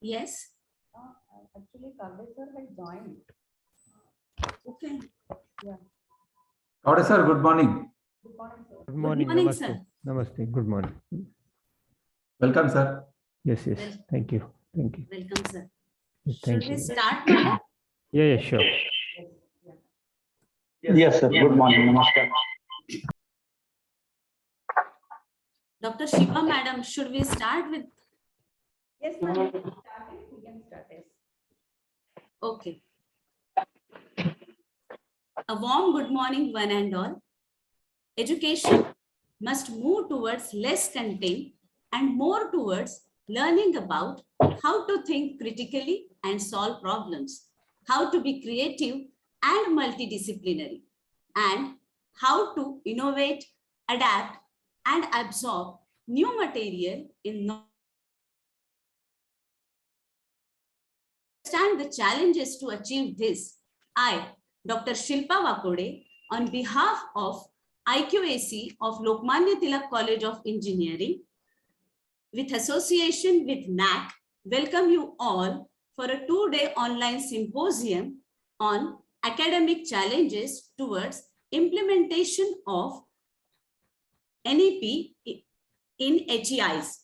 Yes. Actually, Kavde sir has joined. Okay. Yeah. Audacious sir, good morning. Good morning, sir. Good morning. morning, Namaste. sir. Namaste. Good morning. Welcome, sir. Yes, yes. Well- Thank you. Thank you. Welcome, sir. Thank Should we you. start, madam? Yeah, sure. Yes, sir. Good morning. Namaskar. Dr. Shiva, madam, should we start with? Yes, ma'am. We can start it. Okay. A warm good morning, one and all. Education must move towards less content and more towards learning about how to think critically and solve problems, how to be creative and multidisciplinary, and how to innovate, adapt, and absorb new material in understand the challenges to achieve this. I, Dr. Shilpa Vakode, on behalf of IQAC of Lokmanya Tilak College of Engineering, with association with NAAC, welcome you all for a 2-day online symposium on academic challenges towards implementation of NEP in HEIs.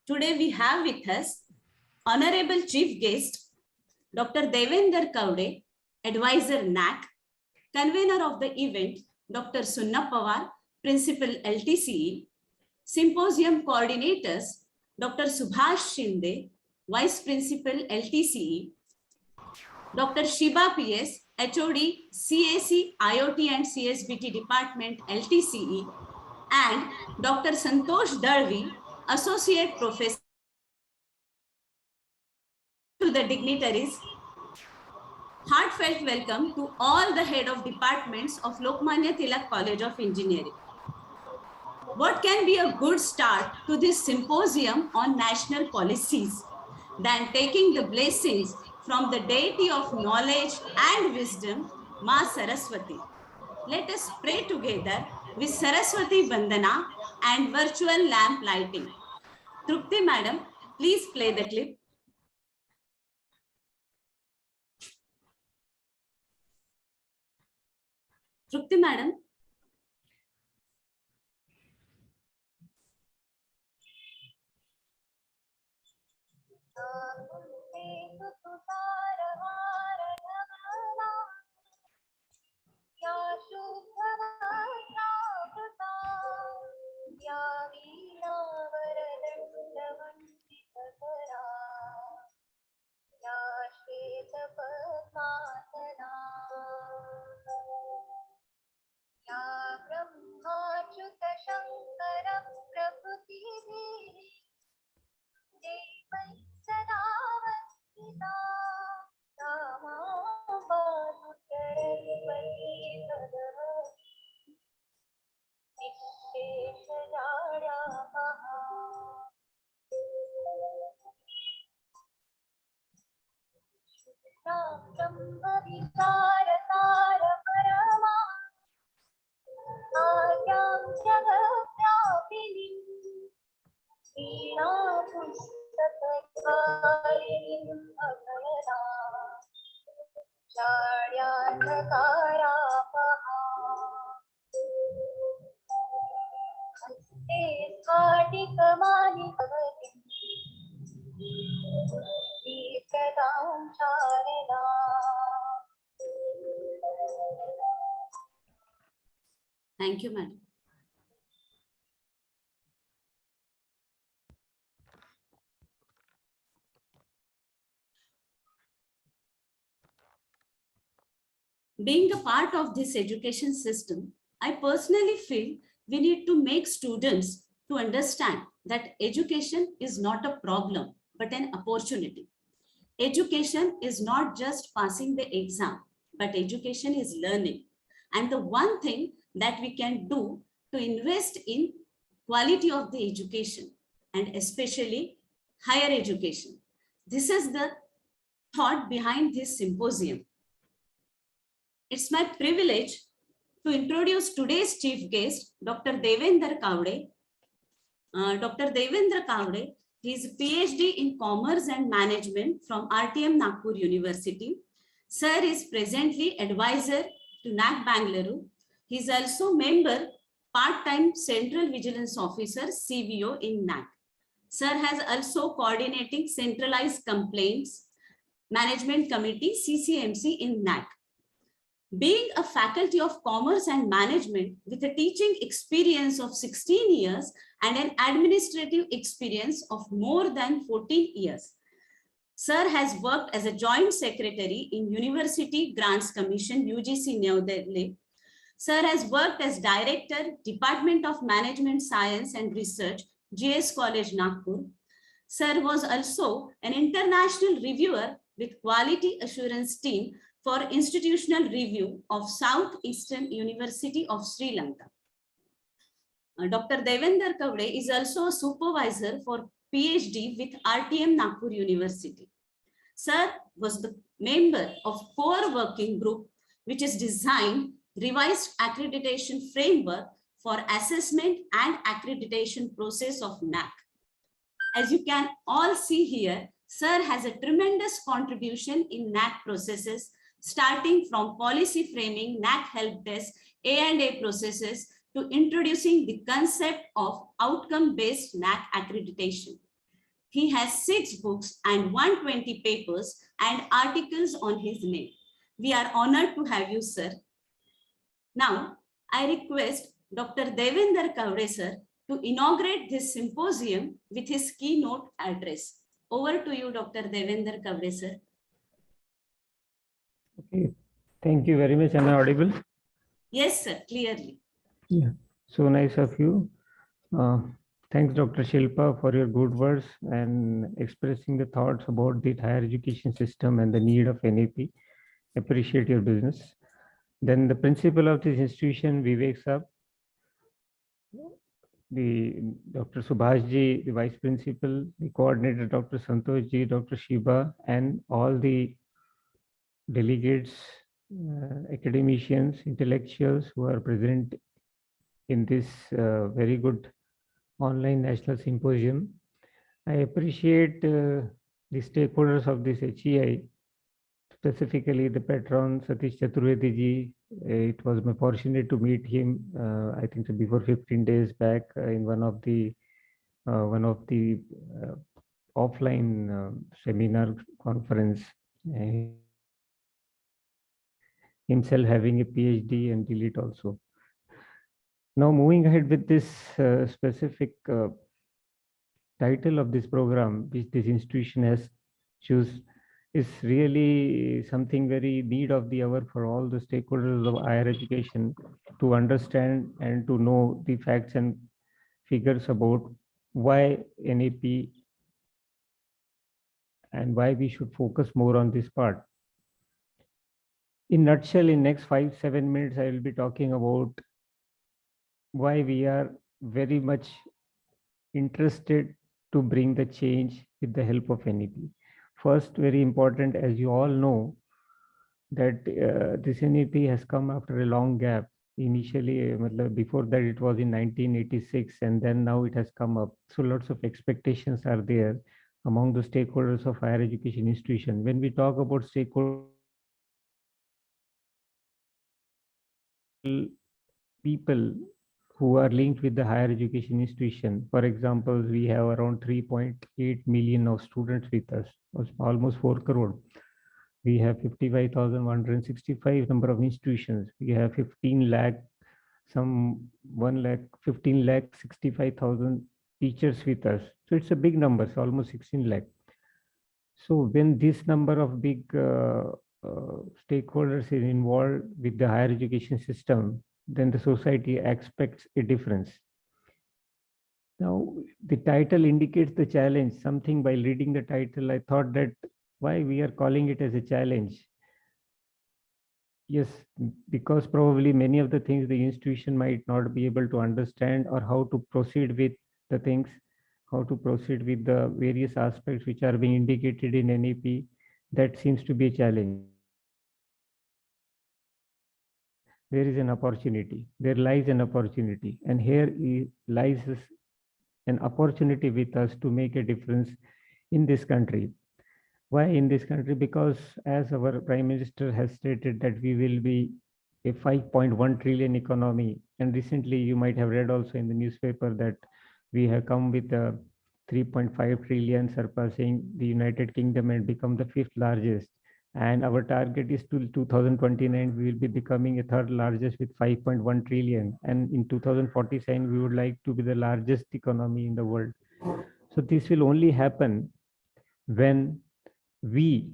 Today we have with us Honorable Chief Guest, Dr. Devender Kaude, Advisor NAAC, Convener of the event, Dr. Sunna Pawar, Principal LTCE, Symposium Coordinators, Dr. Subhash Shinde, Vice Principal LTCE, Dr. Shiba PS, HOD, CAC, IoT and CSBT Department, LTCE, and Dr. Santosh Darvi, Associate Professor. To the dignitaries, heartfelt welcome to all the head of departments of Lokmanya Tilak College of Engineering. What can be a good start to this symposium on national policies than taking the blessings from the deity of knowledge and wisdom, Ma Saraswati. Let us pray together with Saraswati Vandana and virtual lamp lighting. Trupti madam, please play the clip. Trupti madam. Thank you, madam. Being a part of this education system, I personally feel we need to make students to understand that education is not a problem, but an opportunity. Education is not just passing the exam, but education is learning. And the one thing that we can do to invest in quality of the education, and especially higher education. This is the thought behind this symposium. It's my privilege to introduce today's chief guest, Dr. Devender Kaude. Dr. Devender Kaude He is a PhD in Commerce and Management from RTM Nagpur University. Sir is presently advisor to NAAC Bangalore. He is also member, part-time Central Vigilance Officer, CVO in NAAC. Sir has also coordinating Centralized Complaints Management Committee, CCMC in NAAC. Being a faculty of Commerce and Management with a teaching experience of 16 years and an administrative experience of more than 14 years, Sir has worked as a Joint Secretary in University Grants Commission, UGC New Delhi. Sir has worked as Director, Department of Management Science and Research, GS College, Nagpur. Sir was also an international reviewer with Quality Assurance Team for Institutional Review of Southeastern University of Sri Lanka. Dr. Devender Kavde is also a supervisor for PhD with RTM Nagpur University. Sir was the member of core working group, which is designed revised accreditation framework for assessment and accreditation process of NAAC. As you can all see here, Sir has a tremendous contribution in NAAC processes, starting from policy framing, NAAC help desk, A&A processes, to introducing the concept of outcome-based NAAC accreditation. He has 6 books and 120 papers and articles on his name. We are honored to have you, sir. Now, I request Dr. Devender Kavde, sir, to inaugurate this symposium with his keynote address. Over to you, Dr. Devender Kavde, sir. Okay. Thank you very much. Am I audible? Yes, sir, clearly. Yeah. So nice of you. Thanks, Dr. Shilpa, for your good words and expressing the thoughts about the higher education system and the need of NAP. Appreciate your business. Then the principal of this institution, Vivek Sir, the Dr. Subhashji, the vice principal, the coordinator, Dr. Santoshji, Dr. Shiba, and all the delegates, academicians, intellectuals who are present in this very good online national symposium. I appreciate the stakeholders of this HEI, specifically the patron Satish Chaturvedi ji. It was my fortunate to meet him, I think before 15 days back in one of the offline seminar conference. Himself having a PhD and delete also. Now moving ahead with this specific title of this program, which this institution has chosen, is really something very need of the hour for all the stakeholders of higher education to understand and to know the facts and figures about why NAP and why we should focus more on this part. In nutshell, in next 5-7 minutes, I will be talking about why we are very much interested to bring the change with the help of NAP. First, very important, as you all know, that this NAP has come after a long gap. Initially, before that it was in 1986, and then now it has come up. So lots of expectations are there among the stakeholders of higher education institution. When we talk about stakeholders, people who are linked with the higher education institution. For example, we have around 3.8 million of students with us, almost 4 crore. We have 55,165 number of institutions. We have 15 lakh, some 1 lakh, 15 lakh 65,000 teachers with us. So it's a big number, so almost 16 lakh. So when this number of big stakeholders is involved with the higher education system, then the society expects a difference. Now, the title indicates the challenge. Something by reading the title, I thought that why we are calling it as a challenge. Yes, because probably many of the things the institution might not be able to understand, or how to proceed with the things, how to proceed with the various aspects which are being indicated in NAP. That seems to be a challenge. There is an opportunity. There lies an opportunity, and here lies an opportunity with us to make a difference in this country. Why in this country? Because as our Prime Minister has stated that we will be a 5.1 trillion economy. And recently you might have read also in the newspaper that we have come with a 3.5 trillion, surpassing the United Kingdom and become the 5th largest. And our target is till 2029, we will be becoming a 3rd largest with 5.1 trillion. And in 2047, we would like to be the largest economy in the world. So this will only happen when we,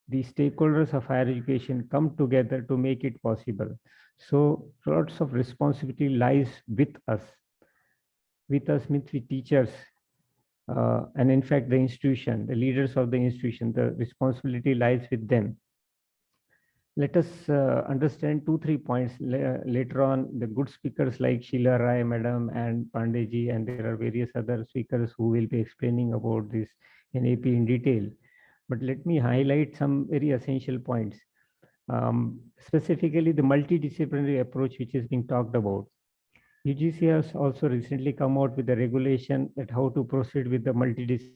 the stakeholders of higher education, come together to make it possible. So lots of responsibility lies with us. With us means with teachers, and in fact the institution, the leaders of the institution, the responsibility lies with them. Let us understand 2-3 points later on. The good speakers like Sheila Rai madam and Pandeji, and there are various other speakers who will be explaining about this NAP in detail. But let me highlight some very essential points. Specifically the multidisciplinary approach which is being talked about. UGC has also recently come out with a regulation that how to proceed with the multidisciplinary,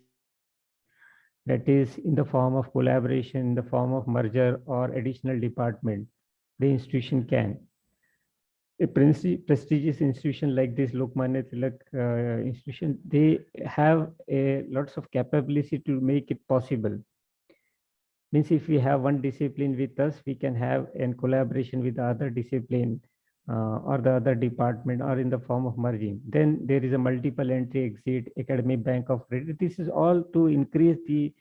that is in the form of collaboration, in the form of merger or additional department, the institution can. A prestigious institution like this Lokmanya Tilak institution, they have lots of capability to make it possible. Means if we have one discipline with us, we can have in collaboration with the other discipline or the other department, or in the form of merging. Then there is a multiple entry exit academic bank of credit. This is all to increase the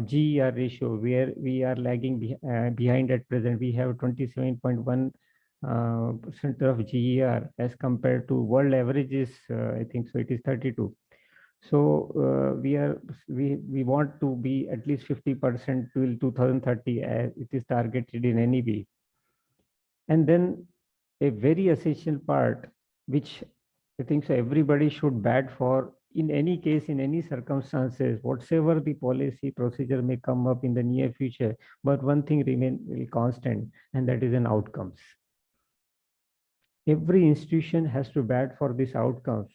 GER ratio, where we are lagging behind at present. We have 27.1% of GER as compared to world average is, I think so it is 32. So we want to be at least 50% till 2030 as it is targeted in NEP. And then a very essential part, which I think so everybody should bat for in any case, in any circumstances, whatever the policy procedure may come up in the near future, but one thing remain constant, and that is an outcomes. Every institution has to bat for these outcomes.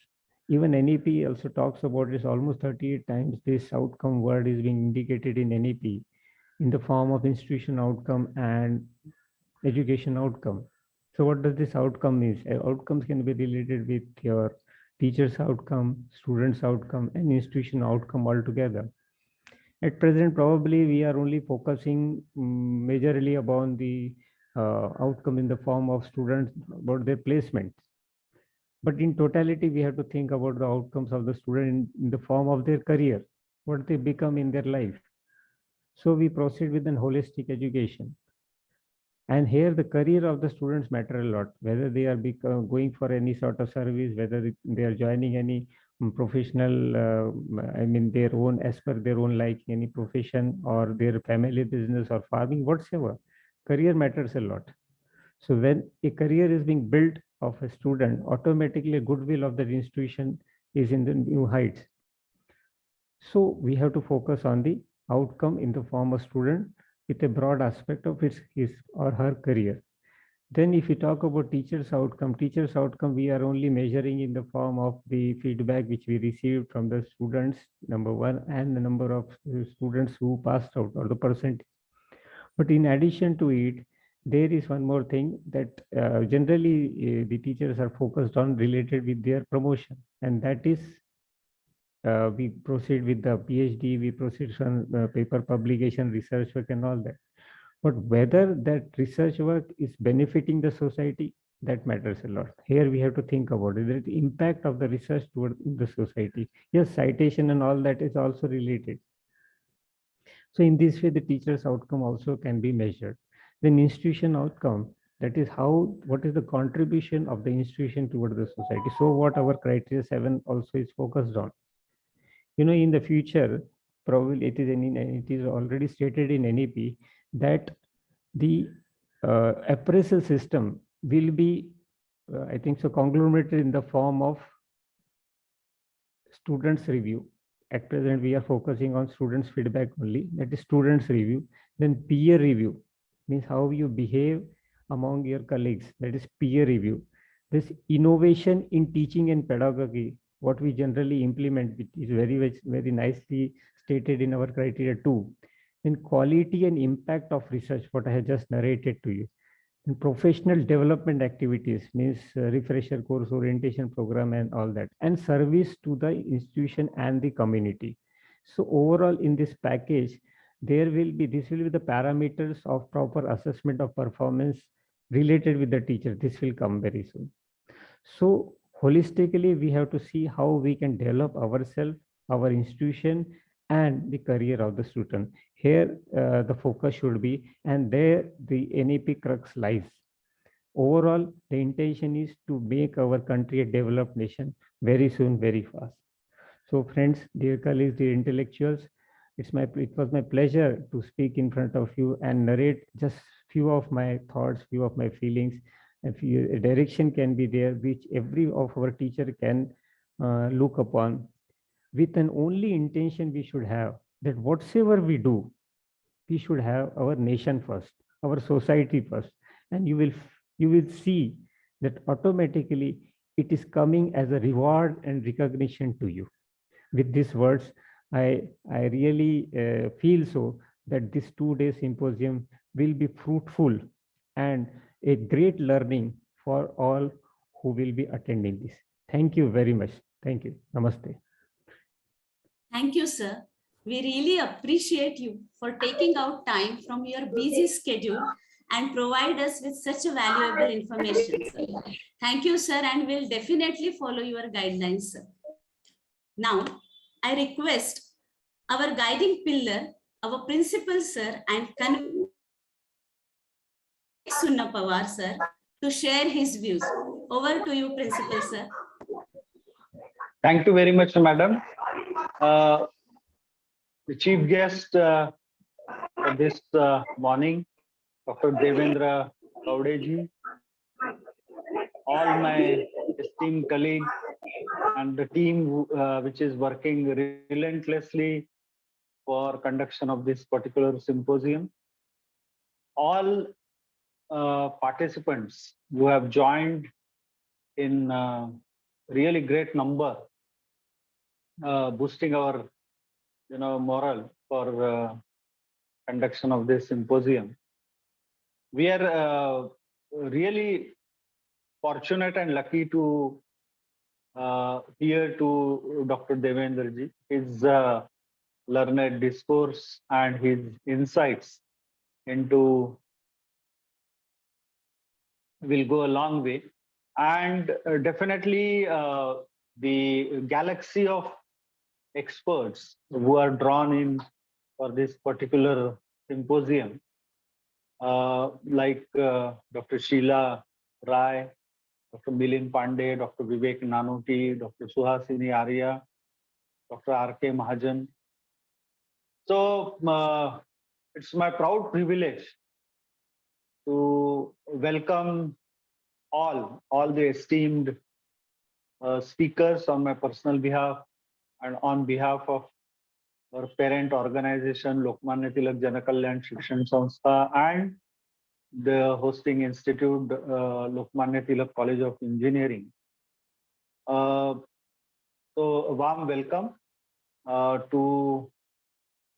Even NEP also talks about this almost 38 times. This outcome word is being indicated in NEP in the form of institution outcome and education outcome. So what does this outcome mean? Outcomes can be related with your teacher's outcome, student's outcome, and institution outcome altogether. At present, probably we are only focusing majorly upon the outcome in the form of students, about their placement. But in totality, we have to think about the outcomes of the student in the form of their career, what they become in their life. So we proceed with an holistic education. And here the career of the students matter a lot, whether they are going for any sort of service, whether they are joining any professional, I mean their own, as per their own liking, any profession or their family business or farming, whatsoever. Career matters a lot. So when a career is being built of a student, automatically goodwill of that institution is in the new heights. So we have to focus on the outcome in the form of student with a broad aspect of his or her career. Then if we talk about teacher's outcome, we are only measuring in the form of the feedback which we received from the students, number one, and the number of students who passed out, or the percentage. But in addition to it, there is one more thing that generally the teachers are focused on related with their promotion, and that is we proceed with the PhD, we proceed on paper publication, research work and all that. But whether that research work is benefiting the society, that matters a lot. Here we have to think about it, the impact of the research toward the society. Yes, citation and all that is also related. So in this way, the teacher's outcome also can be measured. Then institution outcome, that is how, what is the contribution of the institution toward the society. So what our criteria 7 also is focused on. You know, in the future, probably it is already stated in NEP that the appraisal system will be, I think so, conglomerated in the form of students review. At present, we are focusing on students' feedback only, that is students review. Then peer review, means how you behave among your colleagues, that is peer review. This innovation in teaching and pedagogy, what we generally implement, which is very nicely stated in our criteria too. In quality and impact of research, what I have just narrated to you. In professional development activities, means refresher course, orientation program and all that, and service to the institution and the community. So overall in this package, this will be the parameters of proper assessment of performance related with the teacher. This will come very soon. So holistically, we have to see how we can develop ourselves, our institution, and the career of the student. Here, the focus should be, and there the NAP crux lies. Overall, the intention is to make our country a developed nation very soon, very fast. So friends, dear colleagues, dear intellectuals, it was my pleasure to speak in front of you and narrate just few of my thoughts, few of my feelings. A direction can be there which every of our teacher can look upon, with an only intention we should have, that whatsoever we do, we should have our nation first, our society first, and you will see that automatically it is coming as a reward and recognition to you. With these words, I really feel so that this 2 day symposium will be fruitful and a great learning for all who will be attending this. Thank you very much. Thank you. Namaste. Thank you, sir. We really appreciate you for taking out time from your busy schedule and provide us with such a valuable information, sir. Thank you, sir, and we'll definitely follow your guidelines, sir. Now, I request our guiding pillar, our principal, sir, and Sunna Pawar, sir, to share his views. Over to you, principal, sir. Thank you very much, madam. The chief guest for this morning, Dr. Devendra Gaudeji, all my esteemed colleagues and the team which is working relentlessly for conduction of this particular symposium, all participants who have joined in really great number, boosting our moral for conduction of this symposium. We are really fortunate and lucky to hear to Dr. Devendra ji, his learned discourse and his insights into will go a long way. And definitely the galaxy of experts who are drawn in for this particular symposium, like Dr. Sheila Rai, Dr. Milind Pandey, Dr. Vivek Nanuti, Dr. Suhasini Arya, Dr. R.K. Mahajan. So it's my proud privilege to welcome all the esteemed speakers on my personal behalf and on behalf of our parent organization, Lokmanya Tilak Janakalyan Shikshan Sanstha, and the hosting institute, Lokmanya Tilak College of Engineering. So a warm welcome to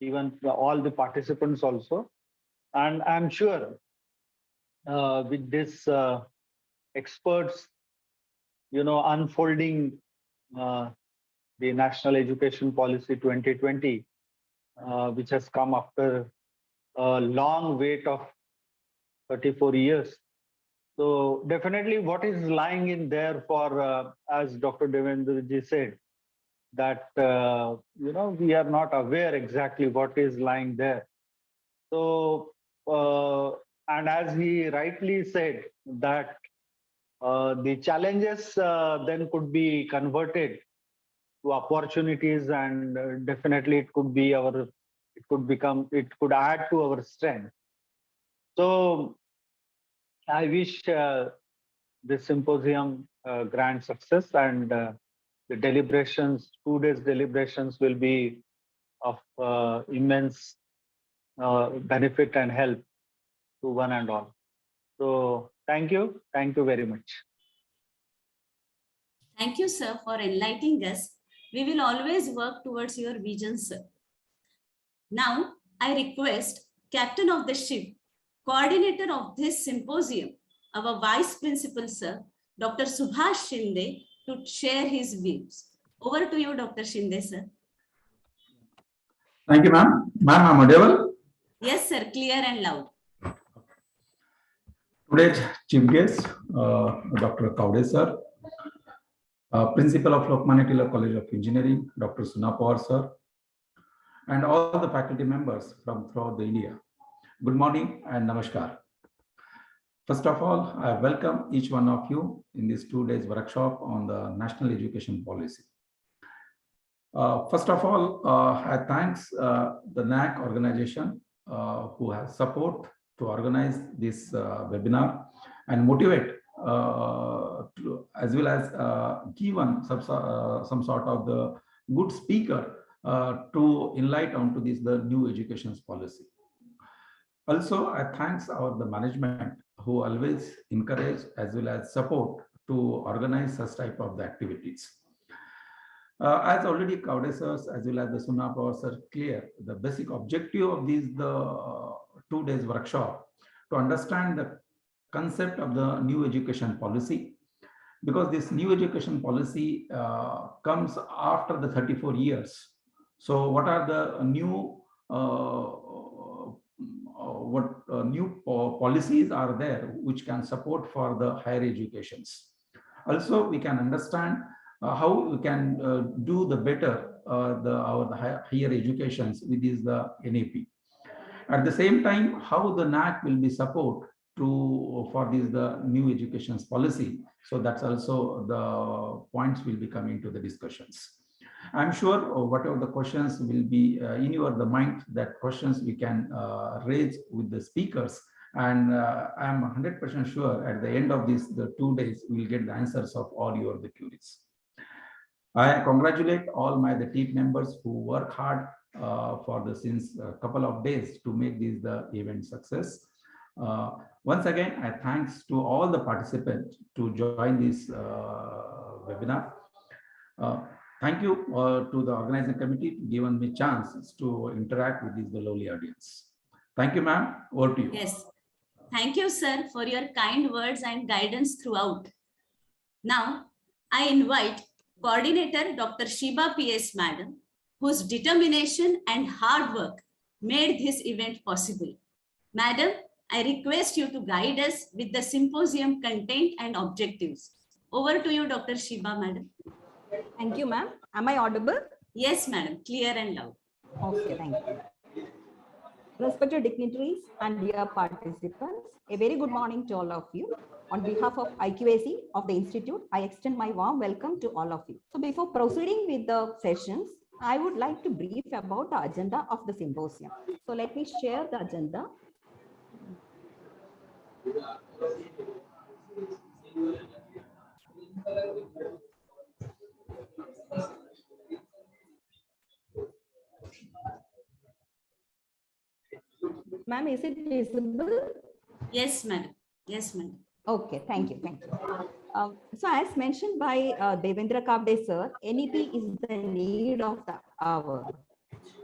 even all the participants also. And I'm sure with this experts, unfolding the National Education Policy 2020, which has come after a long wait of 34 years. So definitely what is lying in there for, as Dr. Devendra ji said, that, we are not aware exactly what is lying there. So, and as he rightly said, that the challenges then could be converted to opportunities, and definitely it could add to our strength. So I wish this symposium grand success, and the deliberations, 2 days deliberations will be of immense benefit and help to one and all. So thank you very much. Thank you, sir, for enlightening us. We will always work towards your vision, sir. Now, I request Captain of the ship, coordinator of this symposium, our Vice Principal, sir, Dr. Subhash Shinde, to share his views. Over to you, Dr. Shinde, sir. Thank you, ma'am. Ma'am, I'm audible. Yes, sir, clear and loud. Today's chief guest, Dr. Kaude sir, Principal of Lokmanya Tilak College of Engineering, Dr. Sunapawar sir, and all the faculty members from throughout the India. Good morning and namaskar. First of all, I welcome each one of you in this 2 days workshop on the National Education Policy. First of all, I thanks the NAAC organization who has support to organize this webinar and motivate as well as given some sort of the good speaker to enlighten onto this the new education policy. Also, I thanks the management who always encourage as well as support to organize such type of the activities. As already Kaude sir as well as the Sunapawar sir clear, the basic objective of the 2 days workshop to understand the concept of the new education policy, because this new education policy comes after the 34 years. So what are the new policies are there which can support for the higher educations. Also, we can understand how we can do the better our higher educations with the NAP. At the same time, how the NAAC will be support for the new education policy. So that's also the points will be coming to the discussions. I'm sure whatever the questions will be in your mind, that questions we can raise with the speakers, and I'm 100% sure at the end of the 2 days we'll get the answers of all your queries. I congratulate all the team members who work hard for since a couple of days to make the event success. Once again, I thanks to all the participants to join this webinar. Thank you to the organizing committee for giving me chance to interact with the lovely audience. Thank you, ma'am. Over to you. Yes. Thank you, sir, for your kind words and guidance throughout. Now, I invite Coordinator Dr. Shiba PS Madam, whose determination and hard work made this event possible. Madam, I request you to guide us with the symposium content and objectives. Over to you, Dr. Shiba, Madam. Thank you, ma'am. Am I audible? Yes, Madam. Clear and loud. Okay, thank you. Respected dignitaries and dear participants, a very good morning to all of you. On behalf of IQAC of the Institute, I extend my warm welcome to all of you. So before proceeding with the sessions, I would like to brief about the agenda of the symposium. So let me share the agenda. Ma'am, is it visible? Yes, Madam. Yes, Madam. Okay, thank you. Thank you. So as mentioned by Devendra Kabde sir, NEP is the need of the hour.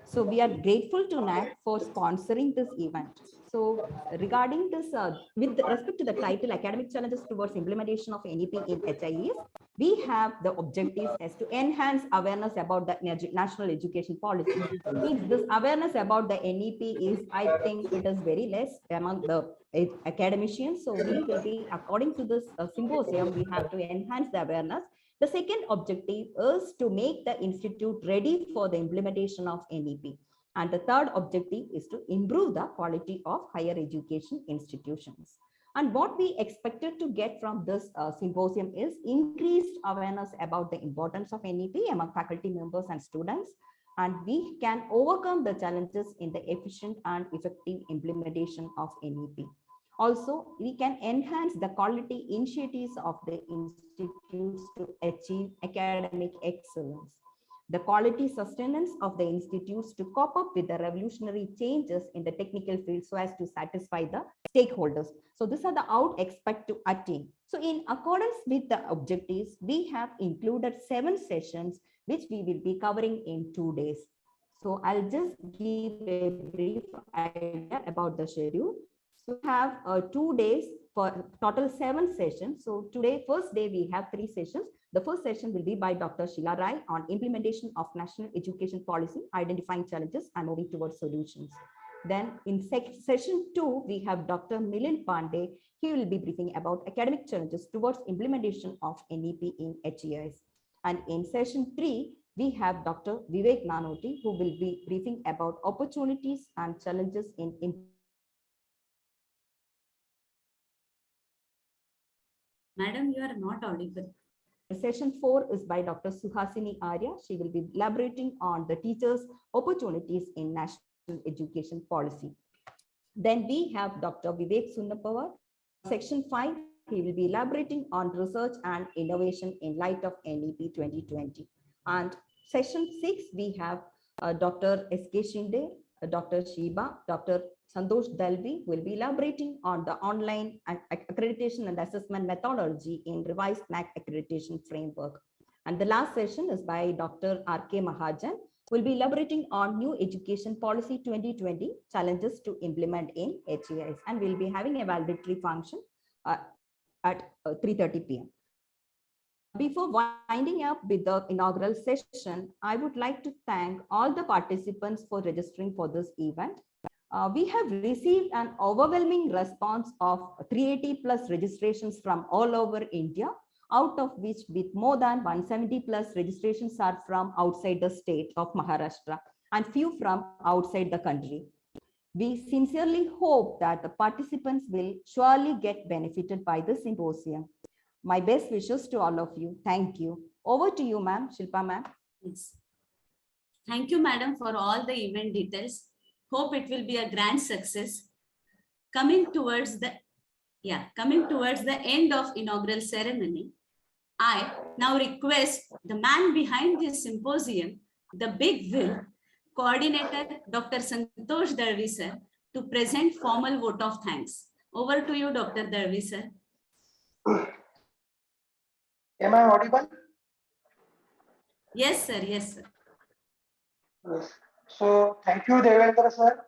So we are grateful to NAAC for sponsoring this event. So regarding this, with respect to the title, Academic Challenges Towards Implementation of NEP in HIEs, we have the objectives as to enhance awareness about the national education policy. Means this awareness about the NEP is, I think it is very less among the academicians. So we will be, according to this symposium, we have to enhance the awareness. The second objective is to make the institute ready for the implementation of NEP. And the third objective is to improve the quality of higher education institutions. And what we expected to get from this symposium is increased awareness about the importance of NEP among faculty members and students. And we can overcome the challenges in the efficient and effective implementation of NEP. Also, we can enhance the quality initiatives of the institutes to achieve academic excellence. the quality sustenance of the institutes to cope up with the revolutionary changes in the technical field so as to satisfy the stakeholders. So these are the out expect to attain. So in accordance with the objectives, we have included 7 sessions which we will be covering in 2 days. So I'll just give a brief idea about the schedule. So we have 2 days for total 7 sessions. So today, first day, we have 3 sessions. The first session will be by Dr. Sheila Rai on implementation of national education policy, identifying challenges and moving towards solutions. Then in session 2, we have Dr. Milind Pandey. He will be briefing about academic challenges towards implementation of NEP in HEIs. And in session 3, we have Dr. Vivek Nanoti, who will be briefing about opportunities and challenges in Madam, you are not audible. Session 4 is by Dr. Suhasini Arya. She will be elaborating on the teachers' opportunities in national education policy. Then we have Dr. Vivek Sunnapawar. Section 5, he will be elaborating on research and innovation in light of NEP 2020. And session 6, we have Dr. S.K. Shinde, Dr. Shiba, Dr. Santosh Dalvi will be elaborating on the online accreditation and assessment methodology in revised NAAC accreditation framework. And the last session is by Dr. R.K. Mahajan, who will be elaborating on new education policy 2020 challenges to implement in HEIs. And we'll be having a valedictory function at 3:30 p.m. Before winding up with the inaugural session, I would like to thank all the participants for registering for this event. We have received an overwhelming response of 380 plus registrations from all over India, out of which with more than 170 plus registrations are from outside the state of Maharashtra and few from outside the country. We sincerely hope that the participants will surely get benefited by the symposium. My best wishes to all of you. Thank you. Over to you, ma'am. Shilpa, ma'am. Yes. Thank you, madam, for all the event details. Hope it will be a grand success. Coming towards the end of inaugural ceremony, I now request the man behind this symposium, the big will, coordinator Dr. Santosh Dalvi sir, to present formal vote of thanks. Over to you, Dr. Dalvi sir. Am I audible? Yes, sir. Yes, sir. Yes. So thank you, Devendra sir.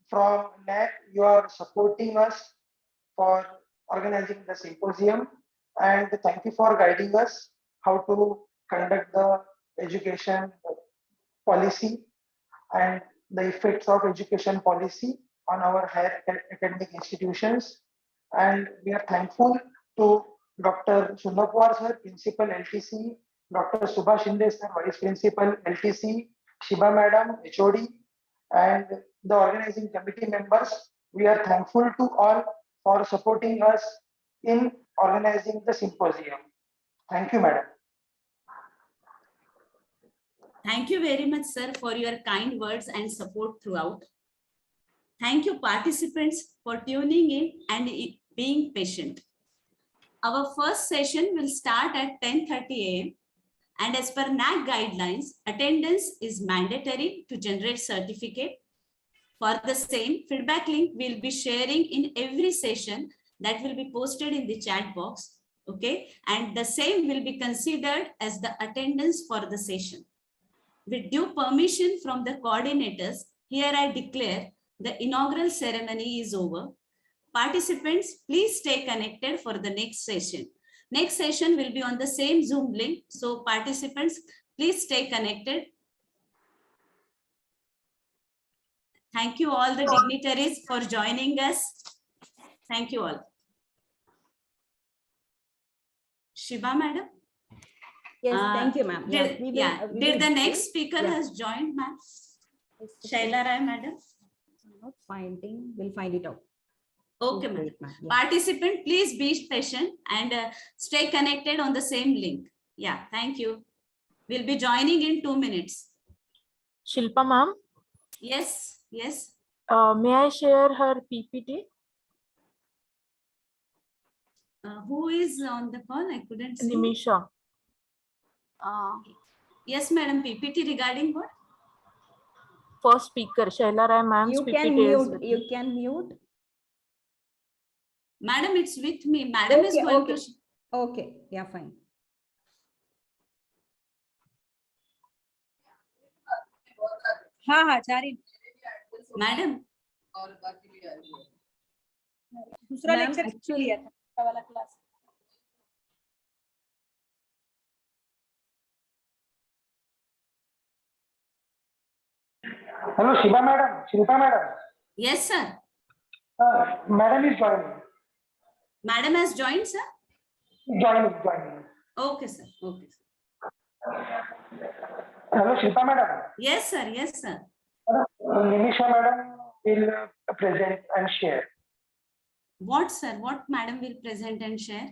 From NAAC, you are supporting us for organizing the symposium, and thank you for guiding us how to conduct the education policy and the effects of education policy on our higher academic institutions. And we are thankful to Dr. Sunnapawar sir, Principal LTCE, Dr. Subhash Shinde sir, Vice Principal LTCE, Shiba Madam, HOD, and the organizing committee members. We are thankful to all for supporting us in organizing the symposium. Thank you, Madam. Thank you very much, sir, for your kind words and support throughout. Thank you, participants, for tuning in and being patient. Our first session will start at 10:30 a.m. And as per NAAC guidelines, attendance is mandatory to generate certificate. For the same, feedback link we'll be sharing in every session that will be posted in the chat box. Okay, and the same will be considered as the attendance for the session. With due permission from the coordinators, here I declare the inaugural ceremony is over. Participants, please stay connected for the next session. Next session will be on the same Zoom link. So participants, please stay connected. Thank you all the dignitaries for joining us. Thank you all. Shiba madam? Yes, thank you, ma'am. Did the next speaker has joined, ma'am? Shaila Rai madam? I'm not finding, we'll find it out. Okay, ma'am. Participant, please be patient and stay connected on the same link. Yeah, thank you. We'll be joining in 2 minutes. Shilpa ma'am? Yes, yes. May I share her PPT? Who is on the call? I couldn't see. Nimisha. Yes, madam. PPT regarding what? First speaker, Shaila Rai ma'am's You can PPT is mute. with You me. can mute. Madam, it's with me. Madam is Okay, going okay. to. Okay. Yeah, fine. हाँ हाँ जा रही Madam. दूसरा Ma'am, lecture actually- लिया था वाला class Hello, Shiba madam, Shilpa madam. Yes, sir. Madam is joining. Madam has joined, sir. Joining. Okay, sir. Okay, sir. Hello, Shilpa madam. Yes, sir. Yes, sir. Nimisha madam will present and share. What, sir? What madam will present and share?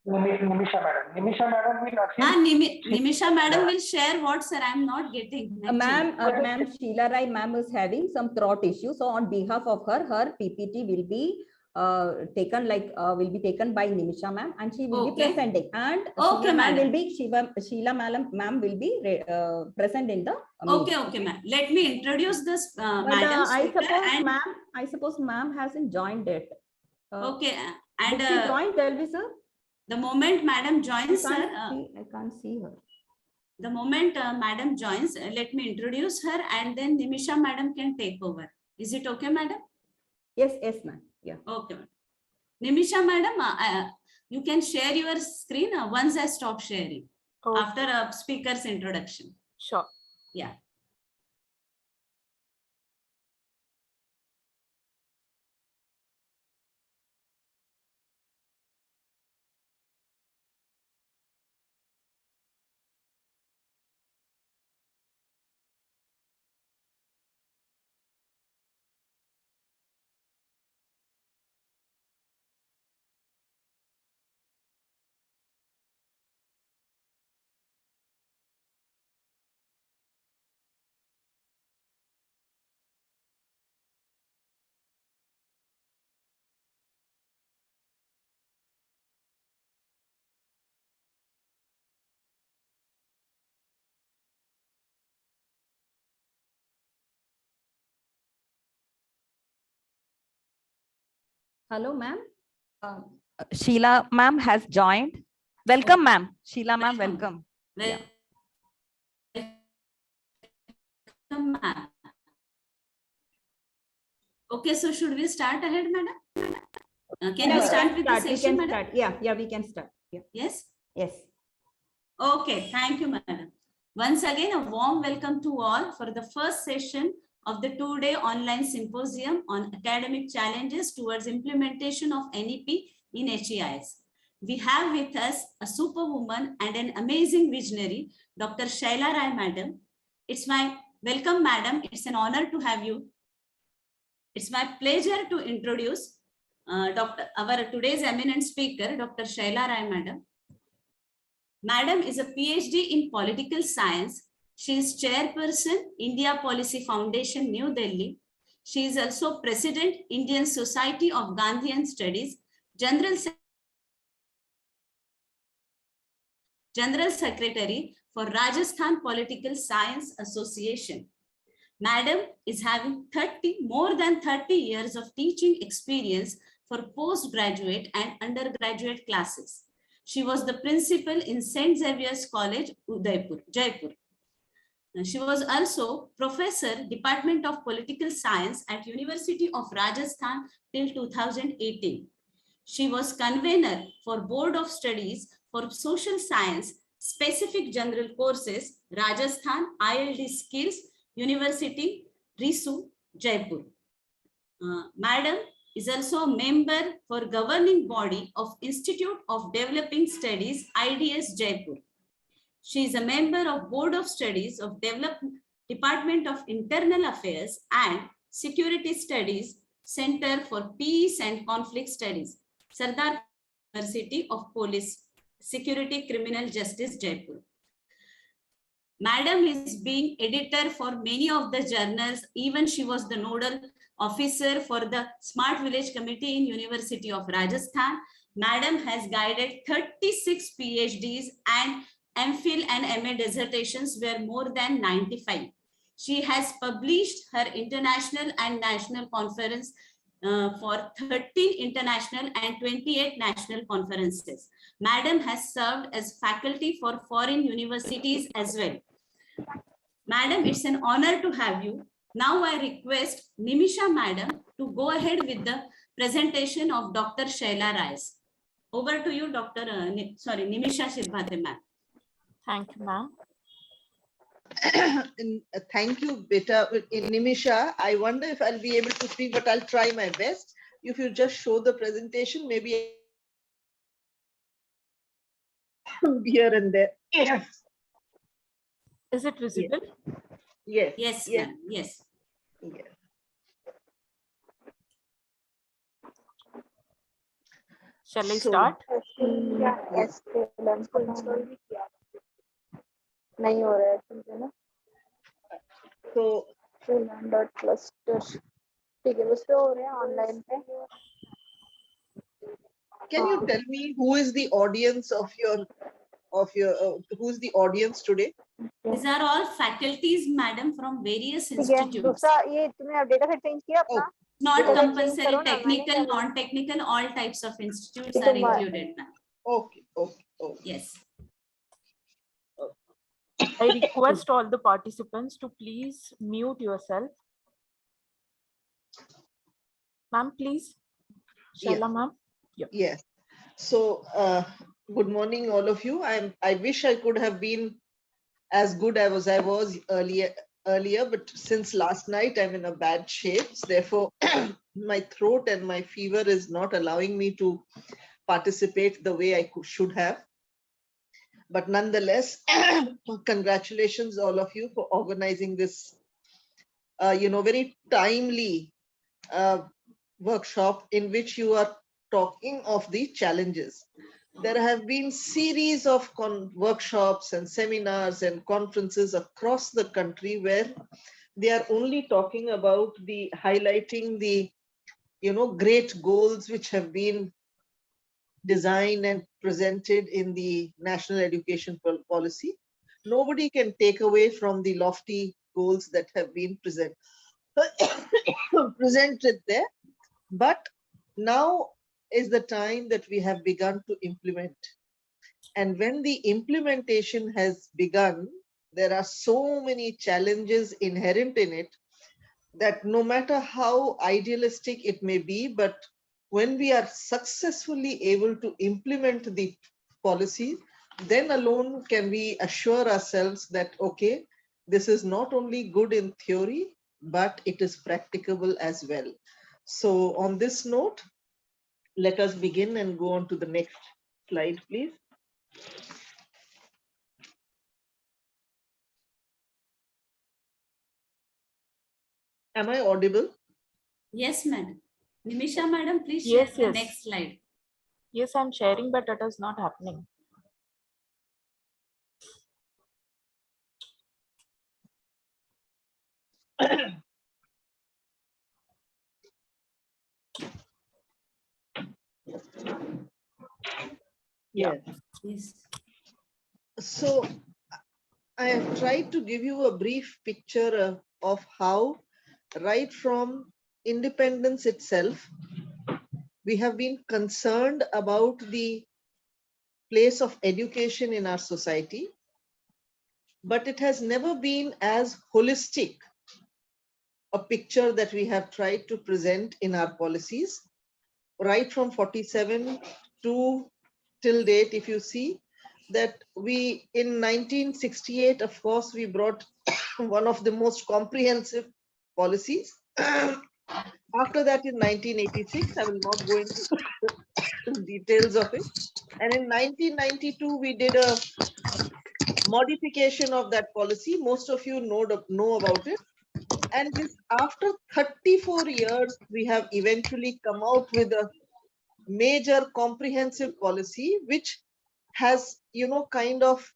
Nimisha madam will Ah, assist. Nimisha madam will share what, sir? I am not getting. Ma'am, Sheila Rai ma'am is having some throat issue. So on behalf of her, her PPT will be taken by Nimisha ma'am, and she will be Okay. presenting. And Okay, Sheila ma'am will be present in the Okay, meeting. okay, ma'am. Let me introduce this But madam I suppose ma'am hasn't joined it. Okay, Did and she join, Delvi sir? the moment madam joins, sir. I can't see her. The moment madam joins, let me introduce her, and then Nimisha madam can take over. Is it okay, madam? Yes, ma'am. Yeah. Okay, madam. Nimisha madam, you can share your screen once I stop sharing Oh, after a speaker's introduction. sure. Yeah. Hello, ma'am. Sheila ma'am has joined. Welcome, ma'am. Sheila ma'am, welcome. Yeah. Welcome, ma'am. Okay, so should we start ahead, madam? Can we start with the session, madam? Yeah, we can start. Yeah. Yes. Yes. Okay, thank you, madam. Once again, a warm welcome to all for the first session of the two-day online symposium on academic challenges towards implementation of NEP in HEIS. We have with us a superwoman and an amazing visionary, Dr. Shaila Rai madam. It's my welcome, madam. It's an honor to have you. It's my pleasure to introduce our today's eminent speaker, Dr. Shaila Rai madam. Madam is a PhD in political science. She is chairperson, India Policy Foundation, New Delhi. She is also president, Indian Society of Gandhian Studies, General Secretary for Rajasthan Political Science Association. Madam is having more than 30 years of teaching experience for postgraduate and undergraduate classes. She was the principal in St. Xavier's College, Jaipur. She was also professor, Department of Political Science at University of Rajasthan till 2018. She was convener for Board of Studies for Social Science, Specific General Courses, Rajasthan ILD Skills, University, Risu, Jaipur. Madam is also a member for governing body of Institute of Developing Studies, IDS, Jaipur. She is a member of Board of Studies of Department of Internal Affairs and Security Studies, Center for Peace and Conflict Studies, Sardar University of Police, Security Criminal Justice, Jaipur. Madam is being editor for many of the journals. Even she was the nodal officer for the Smart Village Committee in University of Rajasthan. Madam has guided 36 PhDs and MPhil and MA dissertations were more than 95. She has published her international and national conference for 13 international and 28 national conferences. Madam has served as faculty for foreign universities as well. Madam, it's an honor to have you. Now I request Nimisha Madam to go ahead with the presentation of Dr. Shaila Rai. Over to you, Nimisha Shirbhate ma'am. Thank you, ma'am. Thank you, Beta. Nimisha, I wonder if I'll be able to speak, but I'll try my best. If you just show the presentation, maybe here and there. Yes. Is it visible? Yes. Yes, Yes. ma'am. Yes. Yes. Shall I So- start? Yes. नहीं हो रहा है ठीक है ना So freeland.cluster ठीक है उस पे हो रहे हैं ऑनलाइन पे can you tell me who is the audience of your who's the audience today? These are all faculties, madam, from various ठीक है institutes. दूसरा ये तुमने अपडेट का चेंज किया अपना Not Change compulsory, करो ना, मैंने technical, क्या बोला? non-technical, all types of institutes ये are तो मा- included, ma'am. Okay. Yes. I request all the participants to please mute yourself. Ma'am, please. Yeah. Shaila, ma'am. Yes. So good morning, all of you. I wish I could have been as good as I was earlier, but since last night I'm in a bad shape. Therefore, my throat and my fever is not allowing me to participate the way I should have. But nonetheless, congratulations all of you for organizing this, very timely workshop in which you are talking of the challenges. There have been series of workshops and seminars and conferences across the country where they are only talking about highlighting the, great goals which have been designed and presented in the national education policy. Nobody can take away from the lofty goals that have been presented there. But now is the time that we have begun to implement. And when the implementation has begun, there are so many challenges inherent in it that no matter how idealistic it may be, but when we are successfully able to implement the policy, then alone can we assure ourselves that, okay, this is not only good in theory, but it is practicable as well. So on this note, let us begin and go on to the next slide, please. Am I audible? Yes, madam. Nimisha, madam, please share Yes, the yes. next slide. Yes, I'm sharing, but it is not happening. Yes. Yes. So I have tried to give you a brief picture of how, right from independence itself, we have been concerned about the place of education in our society, but it has never been as holistic a picture that we have tried to present in our policies, right from 47 to till date. If you see that we in 1968, of course, we brought one of the most comprehensive policies. After that, in 1986, I will not go into details of it. And in 1992, we did a modification of that policy. Most of you know about it. And this, after 34 years, we have eventually come out with a major comprehensive policy, which has, kind of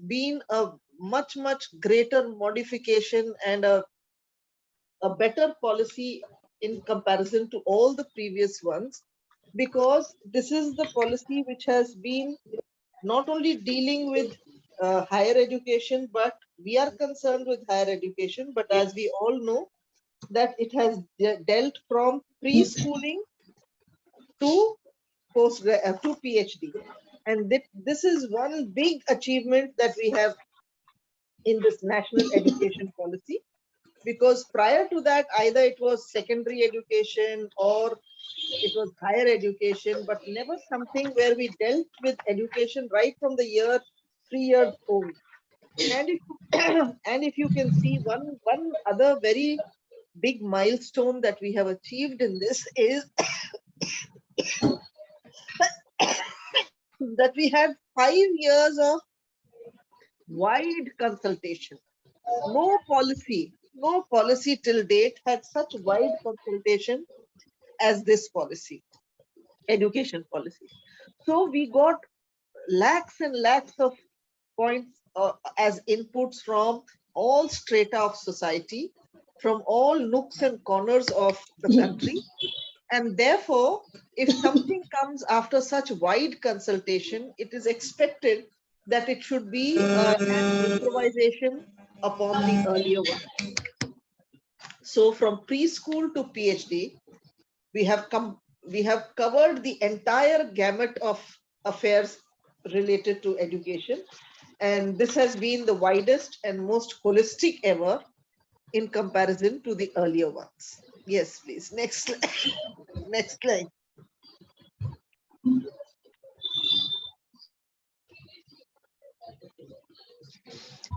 been a much, much greater modification and a better policy in comparison to all the previous ones, because this is the policy which has been not only dealing with higher education, but we are concerned with higher education. But as we all know, that it has dealt from preschooling to to PhD. And this is one big achievement that we have in this national education policy, because prior to that, either it was secondary education or it was higher education, but never something where we dealt with education right from the year 3 years old. And if, and if you can see one other very big milestone that we have achieved in this is that we had 5 years of wide consultation. No policy till date had such wide consultation as this policy, education policy. So we got lakhs and lakhs of points as inputs from all strata of society, from all nooks and corners of the country. And therefore, if something comes after such wide consultation, it is expected that it should be an improvisation upon the earlier one. So from preschool to PhD, we have covered the entire gamut of affairs related to education. And this has been the widest and most holistic ever in comparison to the earlier ones. Yes, please. Next slide. Next slide.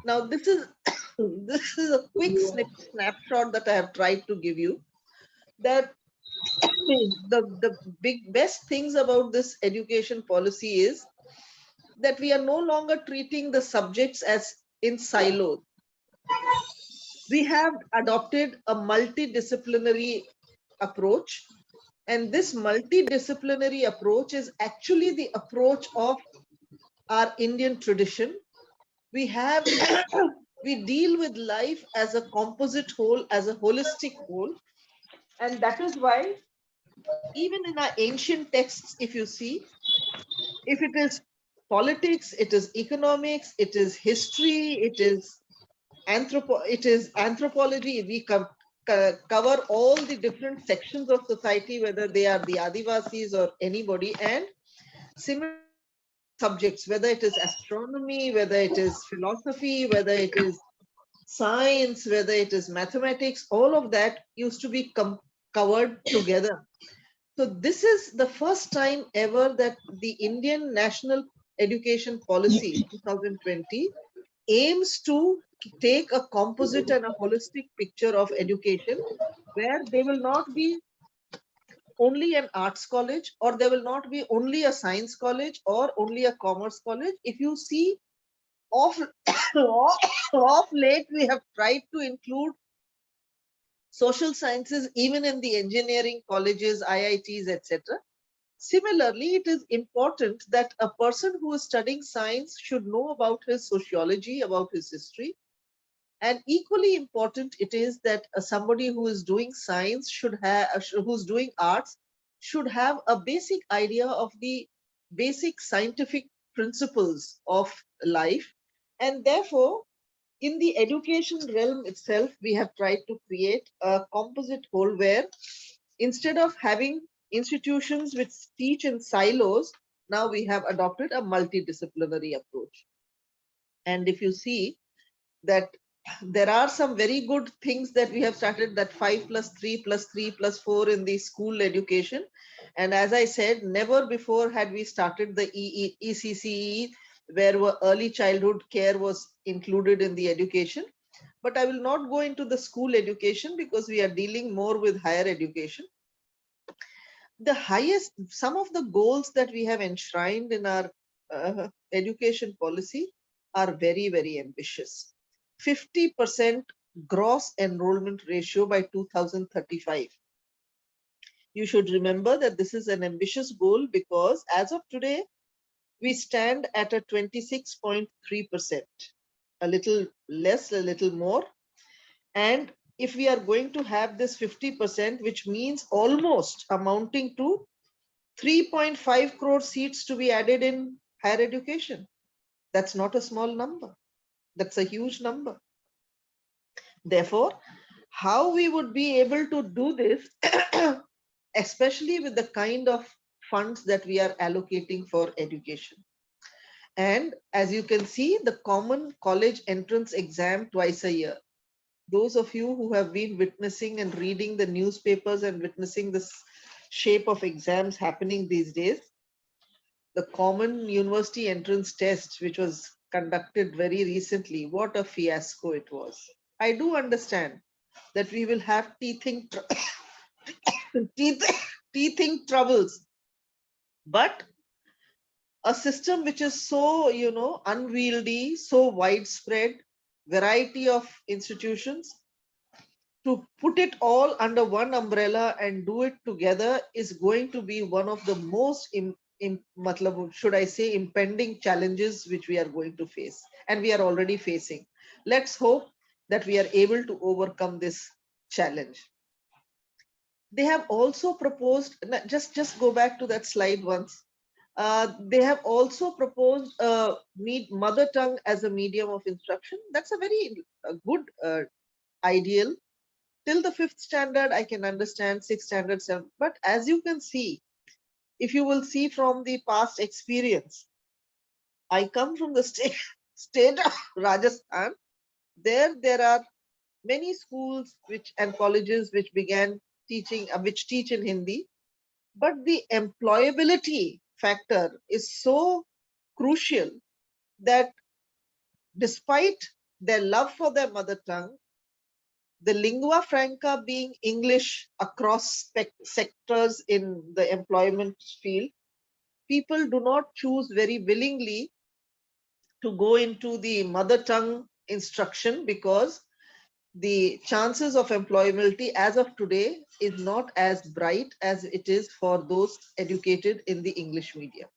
Now, this is a quick snapshot that I have tried to give you, that the best things about this education policy is that we are no longer treating the subjects as in silos. We have adopted a multidisciplinary approach, and this multidisciplinary approach is actually the approach of our Indian tradition. We have we deal with life as a composite whole, as a holistic whole, and that is why even in our ancient texts, if you see, if it is politics, it is economics, it is history, it is anthropology, we cover all the different sections of society, whether they are the Adivasis or anybody, and similar subjects, whether it is astronomy, whether it is philosophy, whether it is science, whether it is mathematics, all of that used to be covered together. So this is the first time ever that the Indian National Education Policy 2020 aims to take a composite and a holistic picture of education, where they will not be only an arts college, or there will not be only a science college or only a commerce college. If you see, of late, we have tried to include social sciences even in the engineering colleges, IITs, etc. Similarly, it is important that a person who is studying science should know about his sociology, about his history. And equally important it is that somebody who is doing science should have, who's doing arts, should have a basic idea of the basic scientific principles of life. And therefore, in the education realm itself, we have tried to create a composite whole where instead of having institutions which teach in silos, now we have adopted a multidisciplinary approach. And if you see that there are some very good things that we have started, that 5 + 3 + 3 + 4 in the school education. And as I said, never before had we started the ECCE, where early childhood care was included in the education. But I will not go into the school education because we are dealing more with higher education. The highest, some of the goals that we have enshrined in our education policy are very, very ambitious. 50% gross enrollment ratio by 2035. You should remember that this is an ambitious goal because as of today, we stand at a 26.3%, a little less, a little more. And if we are going to have this 50%, which means almost amounting to 3.5 crore seats to be added in higher education. That's not a small number. That's a huge number. Therefore, how we would be able to do this, especially with the kind of funds that we are allocating for education. And as you can see, the common college entrance exam twice a year. Those of you who have been witnessing and reading the newspapers and witnessing this shape of exams happening these days, the common university entrance test, which was conducted very recently, what a fiasco it was. I do understand that we will have teething troubles, but a system which is so, unwieldy, so widespread, variety of institutions, to put it all under one umbrella and do it together is going to be one of the most should I say, impending challenges which we are going to face, and we are already facing. Let's hope that we are able to overcome this challenge. They have also proposed, just go back to that slide once. They have also proposed mother tongue as a medium of instruction. That's a very good ideal. Till the 5th standard, I can understand, 6th standard, 7th. But as you can see, if you will see from the past experience, I come from the state of Rajasthan. There are many schools and colleges which began teaching, which teach in Hindi. But the employability factor is so crucial that despite their love for their mother tongue, the lingua franca being English across sectors in the employment field, people do not choose very willingly to go into the mother tongue instruction because the chances of employability as of today is not as bright as it is for those educated in the English medium.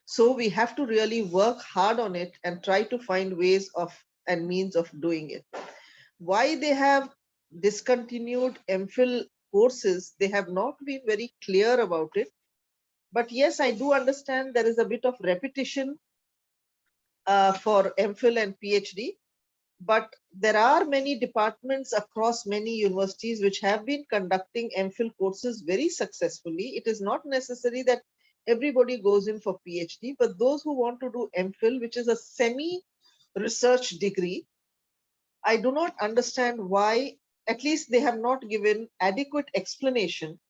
So we have to really work hard on it and try to find ways of and means of doing it. Why they have discontinued MPhil courses, they have not been very clear about it. But yes, I do understand there is a bit of repetition for MPhil and PhD. But there are many departments across many universities which have been conducting MPhil courses very successfully. It is not necessary that everybody goes in for PhD, but those who want to do MPhil, which is a semi-research degree, I do not understand why, at least they have not given adequate explanation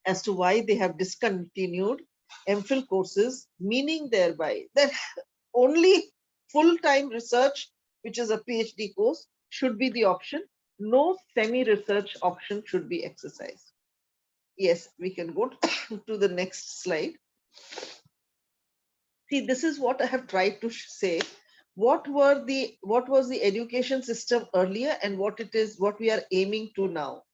as to why they have discontinued MPhil courses, meaning thereby that only full-time research, which is a PhD course, should be the option. No semi-research option should be exercised. Yes, we can go to the next slide. See, this is what I have tried to say. What was the education system earlier and what we are aiming to now.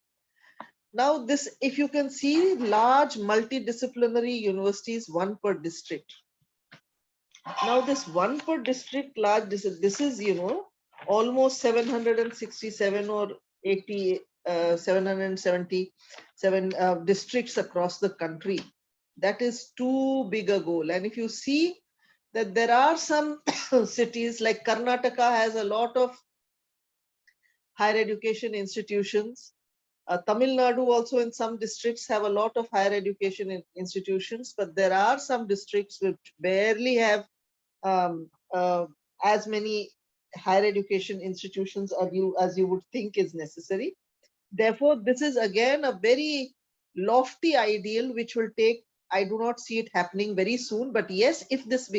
Now this, if you can see, large multidisciplinary universities, one per district. Now this one per district large, this is almost 767 or 80, 777 districts across the country. That is too big a goal. And if you see that there are some cities like Karnataka has a lot of higher education institutions. Tamil Nadu also in some districts have a lot of higher education institutions, but there are some districts which barely have as many higher education institutions as you would think is necessary. Therefore, this is again a very lofty ideal which will take, I do not see it happening very soon, but yes, if this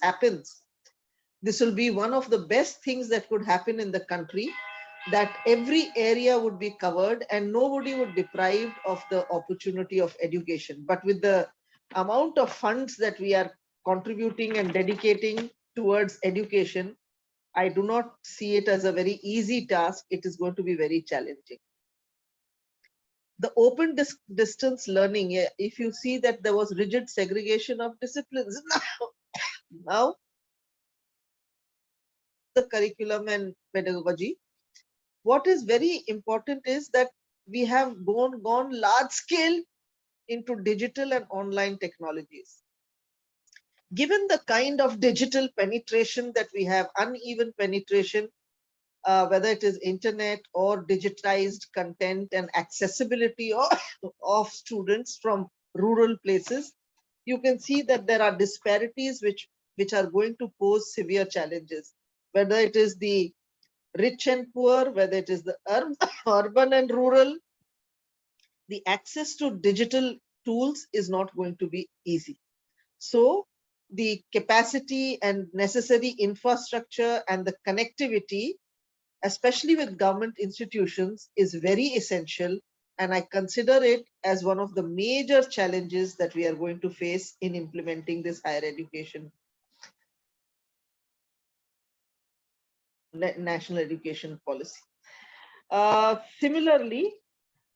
happens, this will be one of the best things that could happen in the country, that every area would be covered and nobody would be deprived of the opportunity of education. But with the amount of funds that we are contributing and dedicating towards education, I do not see it as a very easy task. It is going to be very challenging. The open distance learning, if you see that there was rigid segregation of disciplines, now the curriculum and pedagogy, what is very important is that we have gone large scale into digital and online technologies. given the kind of digital penetration that we have, uneven penetration, whether it is internet or digitized content and accessibility of students from rural places, you can see that there are disparities which are going to pose severe challenges, whether it is the rich and poor, whether it is the urban and rural. The access to digital tools is not going to be easy. So the capacity and necessary infrastructure and the connectivity, especially with government institutions, is very essential. And I consider it as one of the major challenges that we are going to face in implementing this higher education, national education policy. Similarly,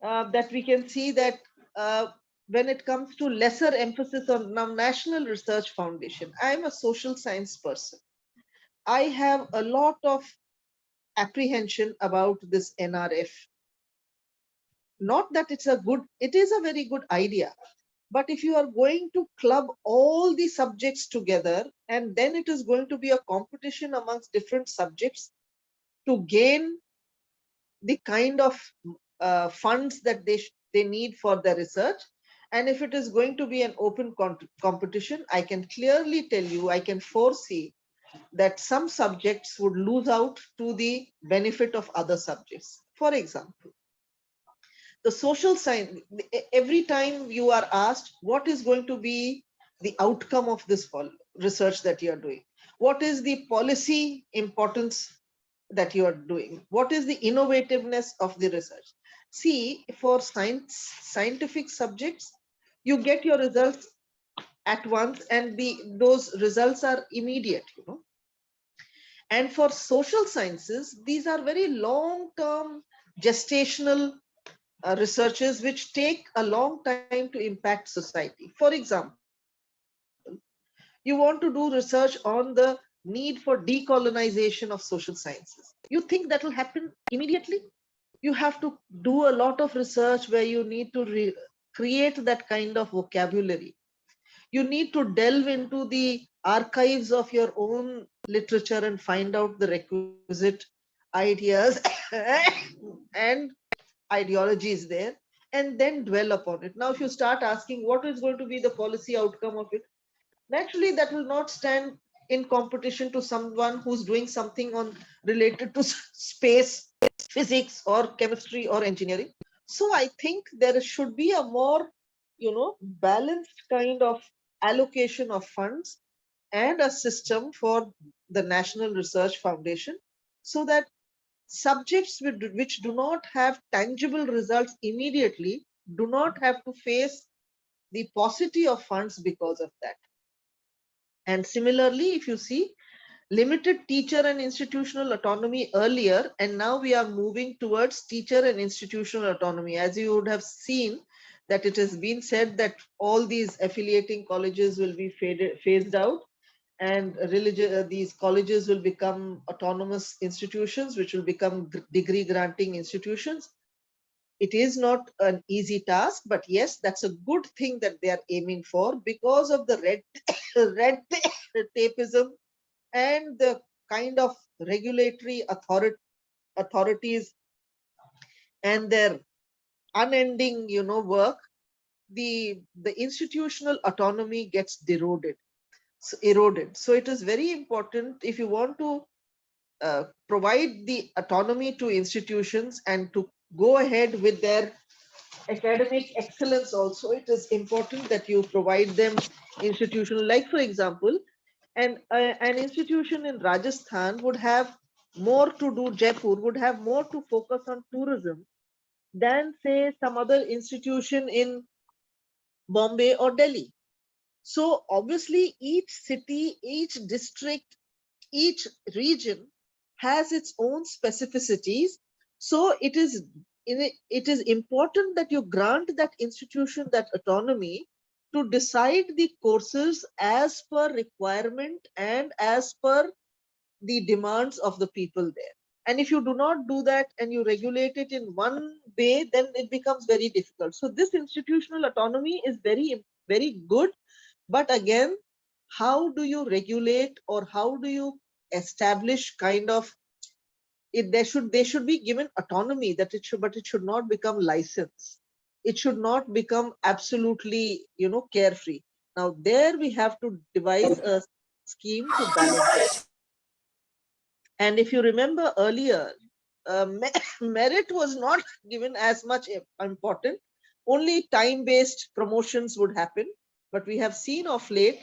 that we can see that when it comes to lesser emphasis on now National Research Foundation, I am a social science person. I have a lot of apprehension about this NRF. Not that it is a very good idea, but if you are going to club all the subjects together and then it is going to be a competition amongst different subjects to gain the kind of funds that they need for their research. And if it is going to be an open competition, I can clearly tell you, I can foresee that some subjects would lose out to the benefit of other subjects. For example, the social science, every time you are asked what is going to be the outcome of this research that you are doing, what is the policy importance that you are doing, what is the innovativeness of the research. See, for scientific subjects, you get your results at once and those results are immediate, you know. And for social sciences, these are very long-term gestational researches which take a long time to impact society. For example, you want to do research on the need for decolonization of social sciences. You think that will happen immediately? You have to do a lot of research where you need to create that kind of vocabulary. You need to delve into the archives of your own literature and find out the requisite ideas and ideologies there, and then dwell upon it. Now, if you start asking what is going to be the policy outcome of it, naturally that will not stand in competition to someone who's doing something related to space, physics, or chemistry or engineering. So I think there should be a more, balanced kind of allocation of funds and a system for the National Research Foundation, so that subjects which do not have tangible results immediately do not have to face the paucity of funds because of that. And similarly, if you see, limited teacher and institutional autonomy earlier, and now we are moving towards teacher and institutional autonomy. As you would have seen, that it has been said that all these affiliating colleges will be phased out, and these colleges will become autonomous institutions, which will become degree granting institutions. It is not an easy task, but yes, that's a good thing that they are aiming for, because of the red tapeism and the kind of regulatory authorities and their unending, work. The institutional autonomy gets eroded. So it is very important, if you want to provide the autonomy to institutions and to go ahead with their academic excellence also, it is important that you provide them institutional, like for example, an institution in Rajasthan would have more to do, Jaipur would have more to focus on tourism than say some other institution in Bombay or Delhi. So obviously each city, each district, each region has its own specificities. So it is important that you grant that institution that autonomy to decide the courses as per requirement and as per the demands of the people there. And if you do not do that and you regulate it in one way, then it becomes very difficult. So this institutional autonomy is very, very good. But again, how do you regulate or how do you establish kind of it? They should be given autonomy, that it should, but it should not become license. It should not become absolutely, carefree. Now there we have to devise a scheme to balance it. And if you remember earlier, merit was not given as much important. Only time-based promotions would happen. But we have seen of late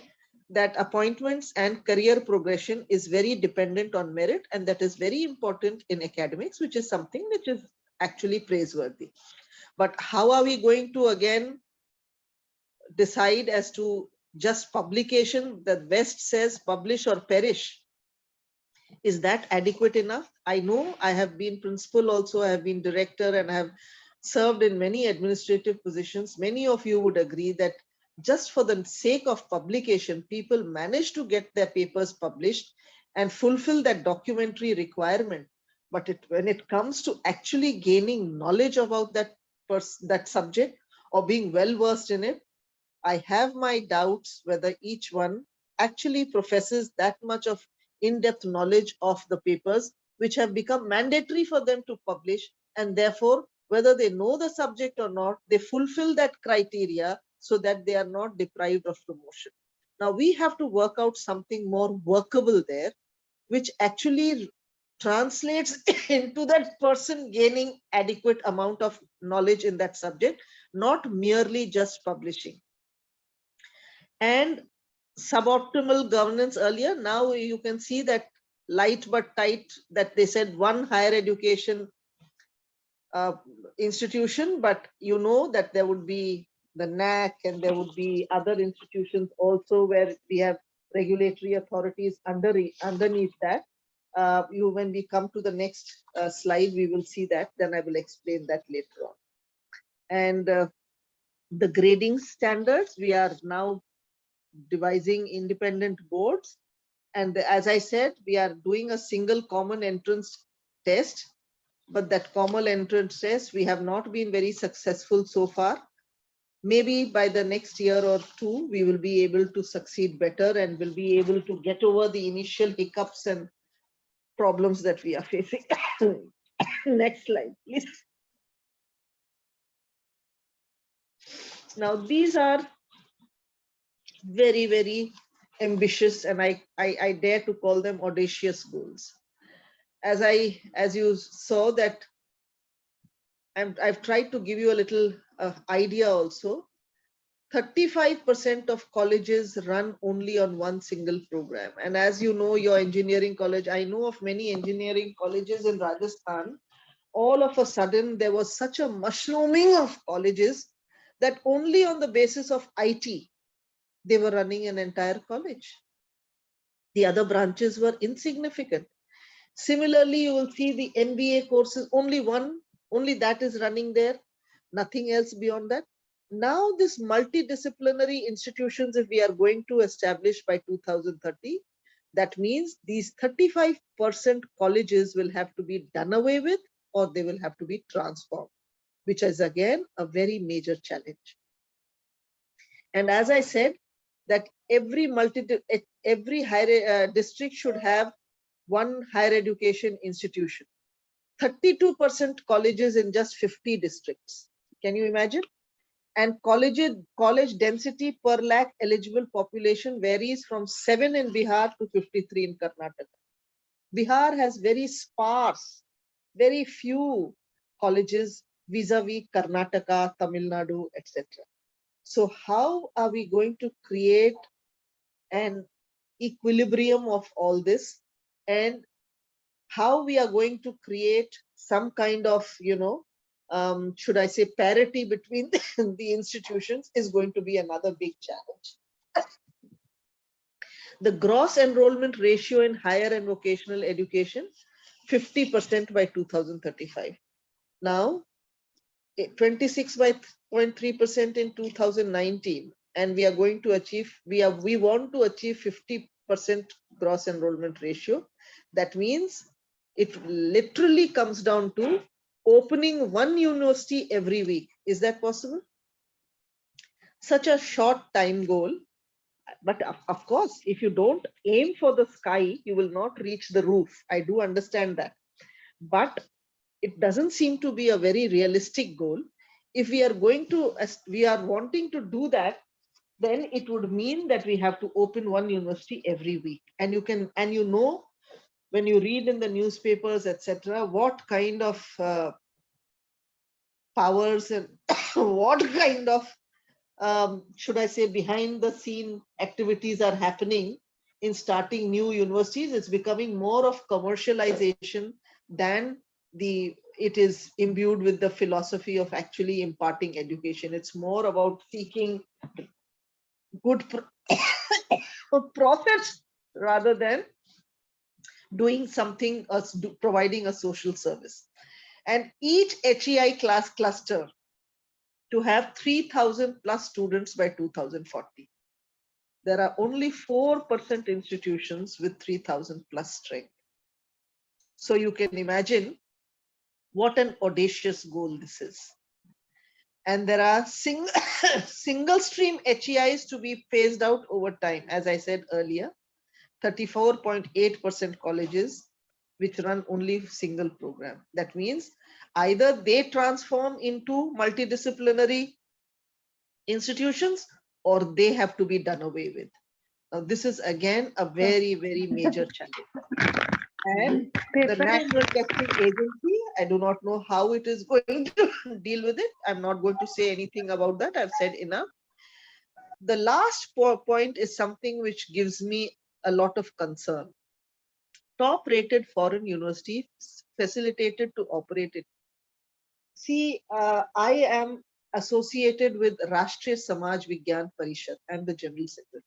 that appointments and career progression is very dependent on merit, and that is very important in academics, which is something which is actually praiseworthy. But how are we going to again decide as to just publication? The West says publish or perish. Is that adequate enough? I know I have been principal also, I have been director, and I have served in many administrative positions. Many of you would agree that just for the sake of publication, people manage to get their papers published and fulfill that documentary requirement. But when it comes to actually gaining knowledge about that subject or being well versed in it, I have my doubts whether each one actually professes that much of in-depth knowledge of the papers which have become mandatory for them to publish, and therefore whether they know the subject or not, they fulfill that criteria so that they are not deprived of promotion. Now we have to work out something more workable there, which actually translates into that person gaining adequate amount of knowledge in that subject, not merely just publishing. And suboptimal governance earlier, now you can see that light but tight, that they said one higher education institution, but you know that there would be the NAAC and there would be other institutions also where we have regulatory authorities underneath that. When we come to the next slide, we will see that, then I will explain that later on. And the grading standards, we are now devising independent boards. And as I said, we are doing a single common entrance test, but that common entrance test, we have not been very successful so far. Maybe by the next year or two, we will be able to succeed better and will be able to get over the initial hiccups and problems that we are facing. Next slide, please. Now, these are very, very ambitious, and I dare to call them audacious goals. As you saw that, I've tried to give you a little idea also. 35% of colleges run only on one single program. And as you know, your engineering college, I know of many engineering colleges in Rajasthan, all of a sudden there was such a mushrooming of colleges that only on the basis of IT, they were running an entire college. The other branches were insignificant. Similarly, you will see the MBA courses, only that is running there, nothing else beyond that. Now this multidisciplinary institutions, if we are going to establish by 2030, that means these 35% colleges will have to be done away with, or they will have to be transformed, which is again a very major challenge. And as I said, that every higher district should have one higher education institution. 32% colleges in just 50 districts. Can you imagine? And college density per lakh eligible population varies from 7 in Bihar to 53 in Karnataka. Bihar has very sparse, very few colleges vis-a-vis Karnataka, Tamil Nadu, etc. So how are we going to create an equilibrium of all this, and how we are going to create some kind of, should I say, parity between the institutions is going to be another big challenge. The gross enrollment ratio in higher and vocational education, 50% by 2035. Now, 26.3% in 2019, and we are going to achieve, we want to achieve 50% gross enrollment ratio. That means it literally comes down to opening one university every week. Is that possible? Such a short time goal. But of course, if you don't aim for the sky, you will not reach the roof. I do understand that. But it doesn't seem to be a very realistic goal. If we are wanting to do that, then it would mean that we have to open one university every week. And when you read in the newspapers, etc., what kind of powers and what kind of should I say, behind the scene activities are happening in starting new universities. It's becoming more of commercialization than it is imbued with the philosophy of actually imparting education. It's more about seeking good profits rather than doing something, providing a social service. And each HEI class cluster to have 3,000 plus students by 2040. There are only 4% institutions with 3,000 plus strength. So you can imagine what an audacious goal this is. And there are single stream HEIs to be phased out over time. As I said earlier, 34.8% colleges which run only single program. That means either they transform into multidisciplinary institutions or they have to be done away with. Now, this is again a very, very major challenge. And the National Testing Agency, I do not know how it is going to deal with it. I'm not going to say anything about that. I've said enough. The last point is something which gives me a lot of concern. Top-rated foreign universities facilitated to operate it. See, I am associated with Rashtriya Samaj Vigyan Parishad. I'm the General Secretary.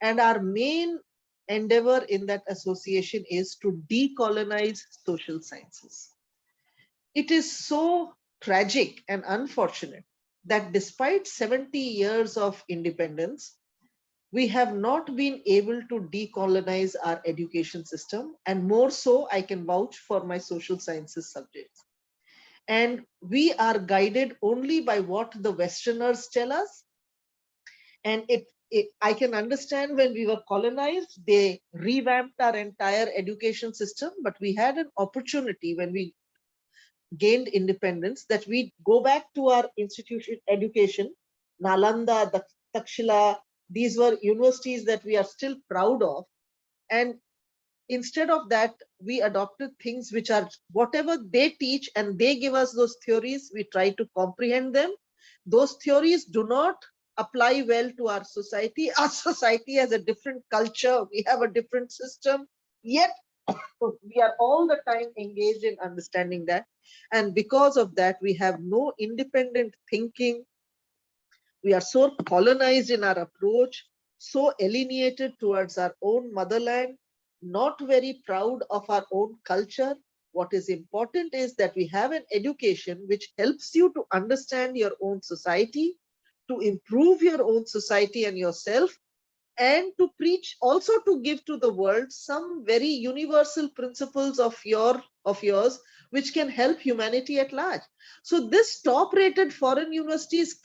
And our main endeavor in that association is to decolonize social sciences. It is so tragic and unfortunate that despite 70 years of independence, we have not been able to decolonize our education system. And more so, I can vouch for my social sciences subjects. And we are guided only by what the Westerners tell us. And I can understand when we were colonized, they revamped our entire education system, but we had an opportunity when we gained independence that we go back to our institution education. Nalanda, Takshila, these were universities that we are still proud of. And instead of that, we adopted things which are whatever they teach and they give us those theories, we try to comprehend them. Those theories do not apply well to our society. Our society has a different culture. We have a different system. Yet we are all the time engaged in understanding that. And because of that, we have no independent thinking. We are so colonized in our approach, so alienated towards our own motherland, not very proud of our own culture. What is important is that we have an education which helps you to understand your own society, to improve your own society and yourself, and to preach, also to give to the world some very universal principles of yours, which can help humanity at large. So this top-rated foreign university is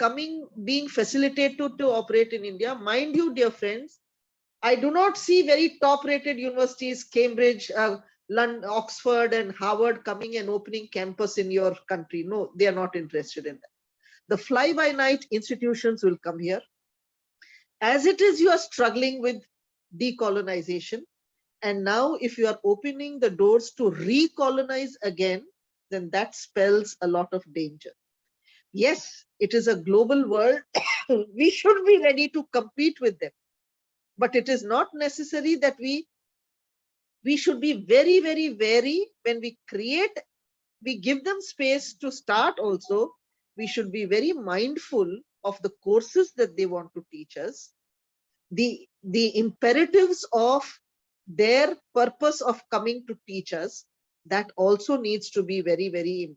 being facilitated to operate in India. Mind you, dear friends, I do not see very top-rated universities, Cambridge, London, Oxford, and Harvard coming and opening campus in your country. No, they are not interested in that. The fly-by-night institutions will come here. As it is, you are struggling with decolonization. And now if you are opening the doors to recolonize again, then that spells a lot of danger. Yes, it is a global world. We should be ready to compete with them. But it is not necessary that we should be very, very wary when we give them space to start also. We should be very mindful of the courses that they want to teach us, the imperatives of their purpose of coming to teach us. That also needs to be very, very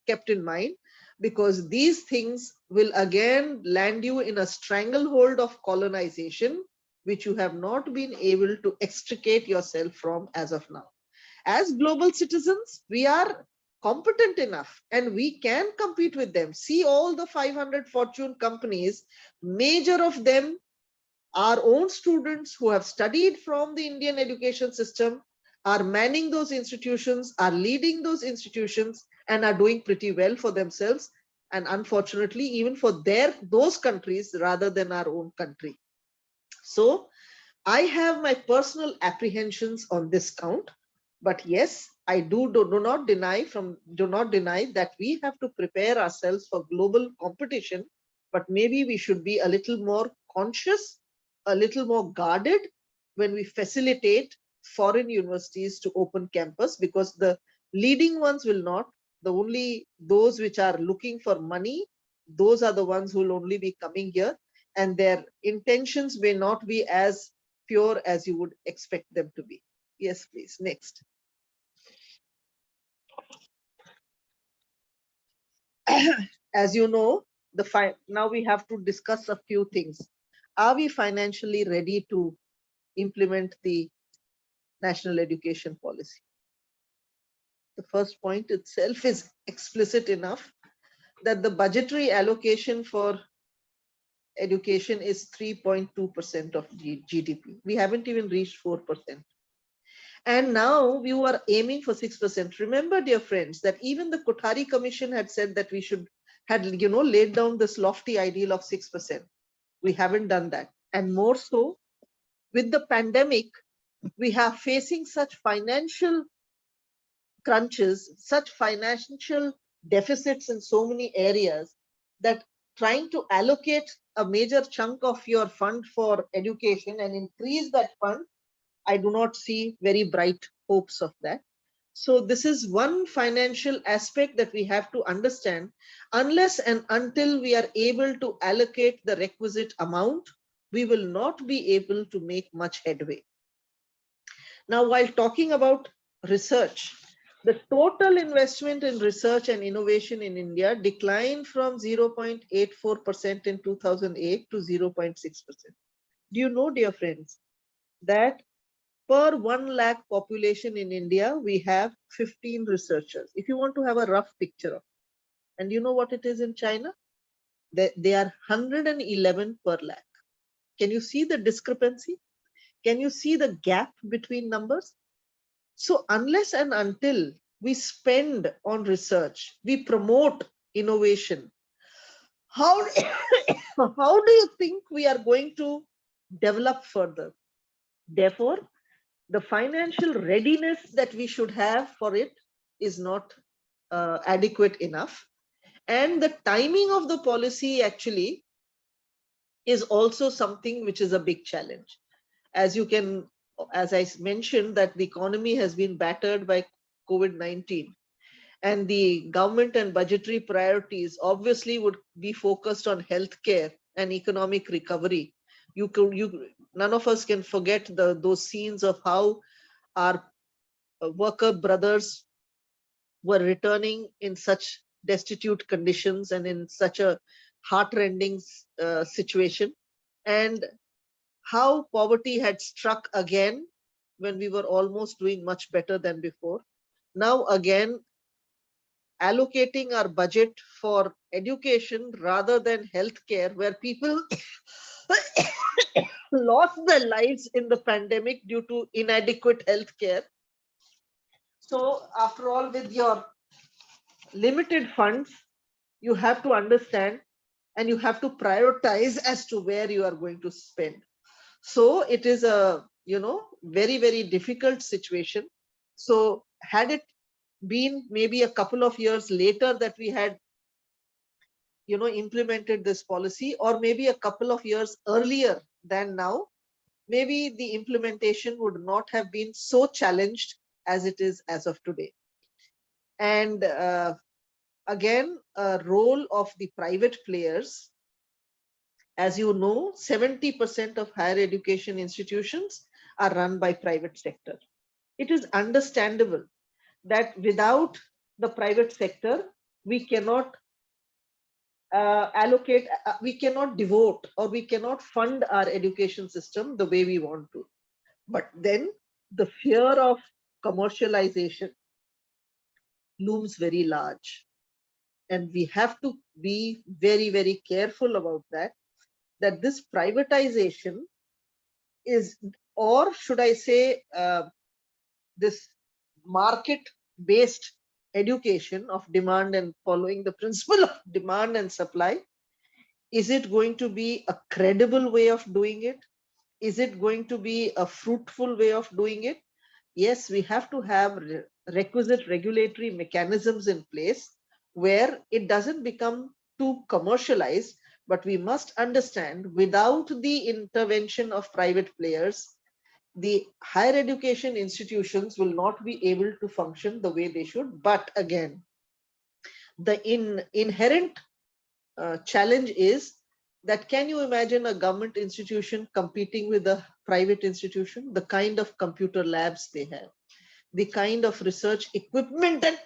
kept in mind, because these things will again land you in a stranglehold of colonization, which you have not been able to extricate yourself from as of now. As global citizens, we are competent enough and we can compete with them. See all the 500 Fortune companies, major of them Our own students who have studied from the Indian education system are manning those institutions, are leading those institutions, and are doing pretty well for themselves, and unfortunately even for those countries rather than our own country. So I have my personal apprehensions on this count, but yes, I do not deny that we have to prepare ourselves for global competition, but maybe we should be a little more conscious, a little more guarded when we facilitate foreign universities to open campus, because the leading ones will not. Those which are looking for money, those are the ones who will only be coming here, and their intentions may not be as pure as you would expect them to be. Yes, please. Next. As you know, now we have to discuss a few things. Are we financially ready to implement the national education policy? The first point itself is explicit enough that the budgetary allocation for education is 3.2% of GDP. We haven't even reached 4%. And now we were aiming for 6%. Remember, dear friends, that even the Kothari Commission had said that we had laid down this lofty ideal of 6%. We haven't done that. And more so, with the pandemic, we are facing such financial crunches, such financial deficits in so many areas, that trying to allocate a major chunk of your fund for education and increase that fund, I do not see very bright hopes of that. So this is one financial aspect that we have to understand. Unless and until we are able to allocate the requisite amount, we will not be able to make much headway. Now, while talking about research, the total investment in research and innovation in India declined from 0.84% in 2008 to 0.6%. Do you know, dear friends, that per 1 lakh population in India, we have 15 researchers. If you want to have a rough picture of it, and you know what it is in China? They are 111 per lakh. Can you see the discrepancy? Can you see the gap between numbers? So unless and until we spend on research, we promote innovation, how do you think we are going to develop further? Therefore, the financial readiness that we should have for it is not adequate enough. And the timing of the policy actually is also something which is a big challenge. As I mentioned, that the economy has been battered by COVID-19, and the government and budgetary priorities obviously would be focused on healthcare and economic recovery. None of us can forget those scenes of how our worker brothers were returning in such destitute conditions and in such a heartrending situation, and how poverty had struck again when we were almost doing much better than before. Now again, allocating our budget for education rather than healthcare, where people lost their lives in the pandemic due to inadequate healthcare. So after all, with your limited funds, you have to understand and you have to prioritize as to where you are going to spend. So it is a very, very difficult situation. So had it been maybe a couple of years later that we had implemented this policy, or maybe a couple of years earlier than now, maybe the implementation would not have been so challenged as it is as of today. And again, a role of the private players. As you know, 70% of higher education institutions are run by private sector. It is understandable that without the private sector, we cannot allocate, we cannot devote, or we cannot fund our education system the way we want to. But then the fear of commercialization looms very large. And we have to be very, very careful about that this privatization is, or should I say, this market-based education of demand and following the principle of demand and supply, is it going to be a credible way of doing it? Is it going to be a fruitful way of doing it? Yes, we have to have requisite regulatory mechanisms in place where it doesn't become too commercialized, but we must understand without the intervention of private players, the higher education institutions will not be able to function the way they should. But again, the inherent challenge is that, can you imagine a government institution competing with a private institution? The kind of computer labs they have, the kind of research equipment and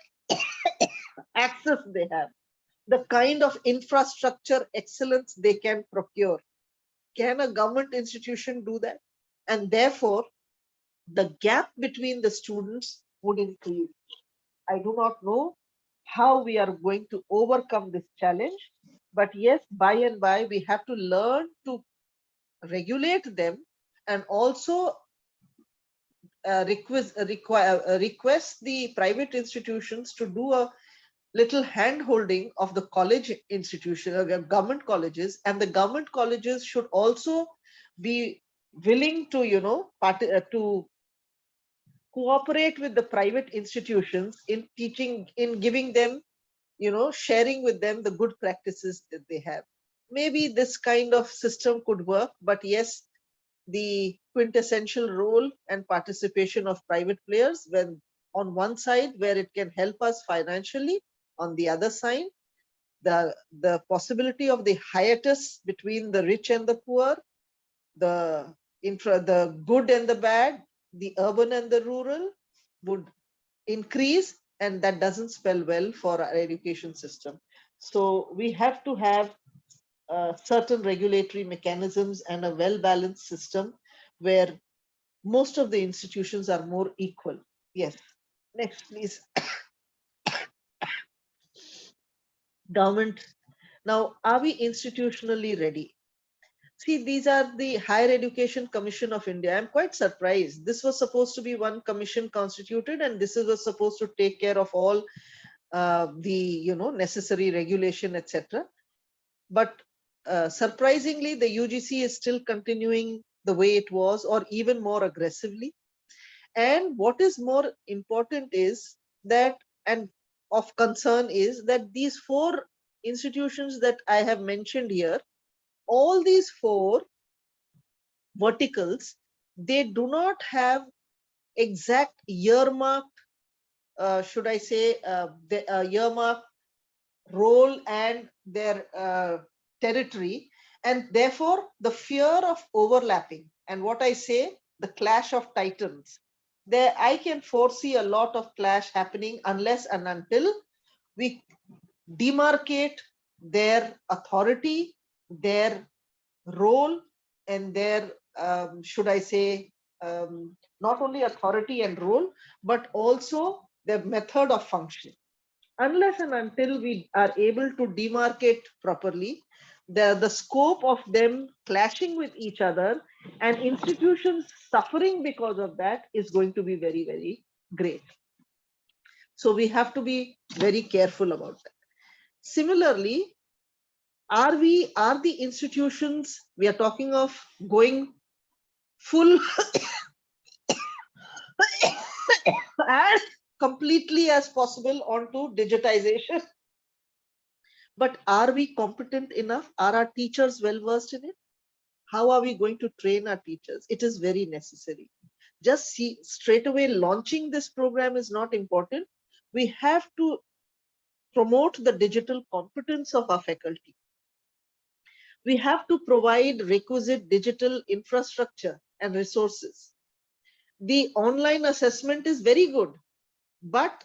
access they have, the kind of infrastructure excellence they can procure. Can a government institution do that? And therefore, the gap between the students would increase. I do not know how we are going to overcome this challenge, but yes, by and by, we have to learn to regulate them and also request the private institutions to do a little hand holding of the college institution, government colleges, and the government colleges should also be willing to, to cooperate with the private institutions in teaching, in giving them, sharing with them the good practices that they have. Maybe this kind of system could work, but yes, the quintessential role and participation of private players, when on one side where it can help us financially, on the other side, the possibility of the hiatus between the rich and the poor, the good and the bad, the urban and the rural would increase, and that doesn't spell well for our education system. So we have to have certain regulatory mechanisms and a well-balanced system where most of the institutions are more equal. Yes. Next, please. Government. Now, are we institutionally ready? See, these are the Higher Education Commission of India. I'm quite surprised. This was supposed to be one commission constituted, and this was supposed to take care of all the necessary regulation, etc. But surprisingly, the UGC is still continuing the way it was, or even more aggressively. And what is more important is that, and of concern is that these 4 institutions that I have mentioned here, all these 4 verticals, they do not have exact earmarked, should I say, the earmarked role and their territory, and therefore the fear of overlapping, and what I say, the clash of titans, there I can foresee a lot of clash happening unless and until we demarcate their authority, their role, and their should I say, not only authority and role, but also their method of functioning. Unless and until we are able to demarcate properly, the scope of them clashing with each other and institutions suffering because of that is going to be very, very great. So we have to be very careful about that. Similarly, are the institutions, we are talking of going full as completely as possible onto digitization, but are we competent enough? Are our teachers well versed in it? How are we going to train our teachers? It is very necessary. Just see, straight away launching this program is not important. We have to promote the digital competence of our faculty. We have to provide requisite digital infrastructure and resources. The online assessment is very good, but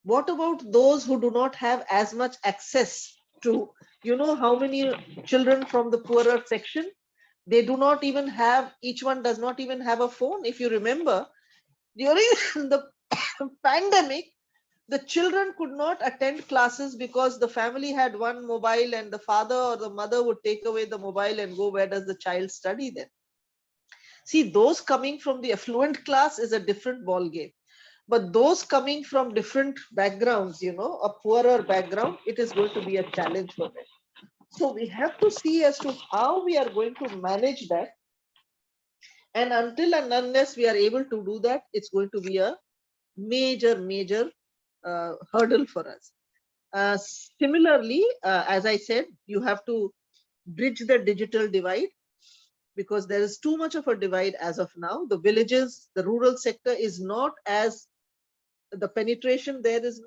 what about those who do not have as much access to, how many children from the poorer section, they do not even have, each one does not even have a phone. If you remember, during the pandemic, the children could not attend classes because the family had one mobile and the father or the mother would take away the mobile and go, where does the child study then? See, those coming from the affluent class is a different ball game. But those coming from different backgrounds, you know, a poorer background, it is going to be a challenge for them. So we have to see as to how we are going to manage that. And until and unless we are able to do that, it's going to be a major hurdle for us. Similarly, as I said, you have to bridge the digital divide, because there is too much of a divide as of now. The villages, the rural sector is not as, the penetration there is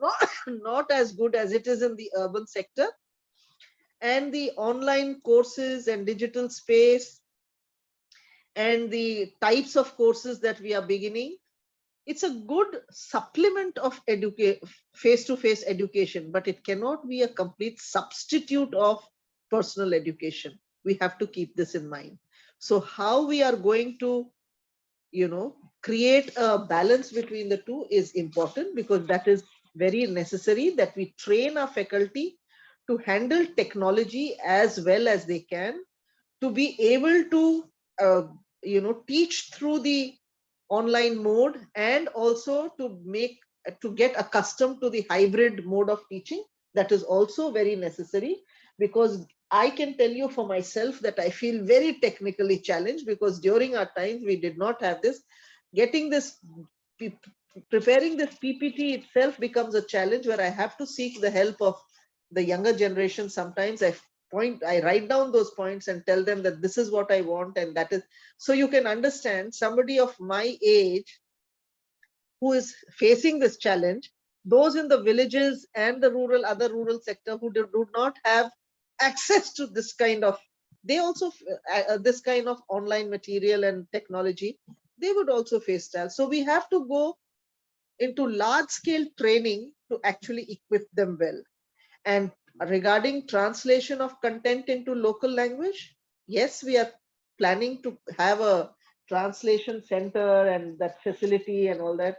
not as good as it is in the urban sector. And the online courses and digital space and the types of courses that we are beginning, it's a good supplement of face-to-face education, but it cannot be a complete substitute of personal education. We have to keep this in mind. So how we are going to, you know, create a balance between the two is important, because that is very necessary, that we train our faculty to handle technology as well as they can, to be able to, you know, teach through the online mode, and also to get accustomed to the hybrid mode of teaching. That is also very necessary, because I can tell you for myself that I feel very technically challenged, because during our times we did not have this. Getting this, preparing this PPT itself becomes a challenge, where I have to seek the help of the younger generation. Sometimes I write down those points and tell them that this is what I want, and that is, so you can understand somebody of my age who is facing this challenge, those in the villages and the other rural sector who do not have access to this kind of, they also, this kind of online material and technology, they would also face that. So we have to go into large scale training to actually equip them well. And regarding translation of content into local language, yes, we are planning to have a translation center and that facility and all that.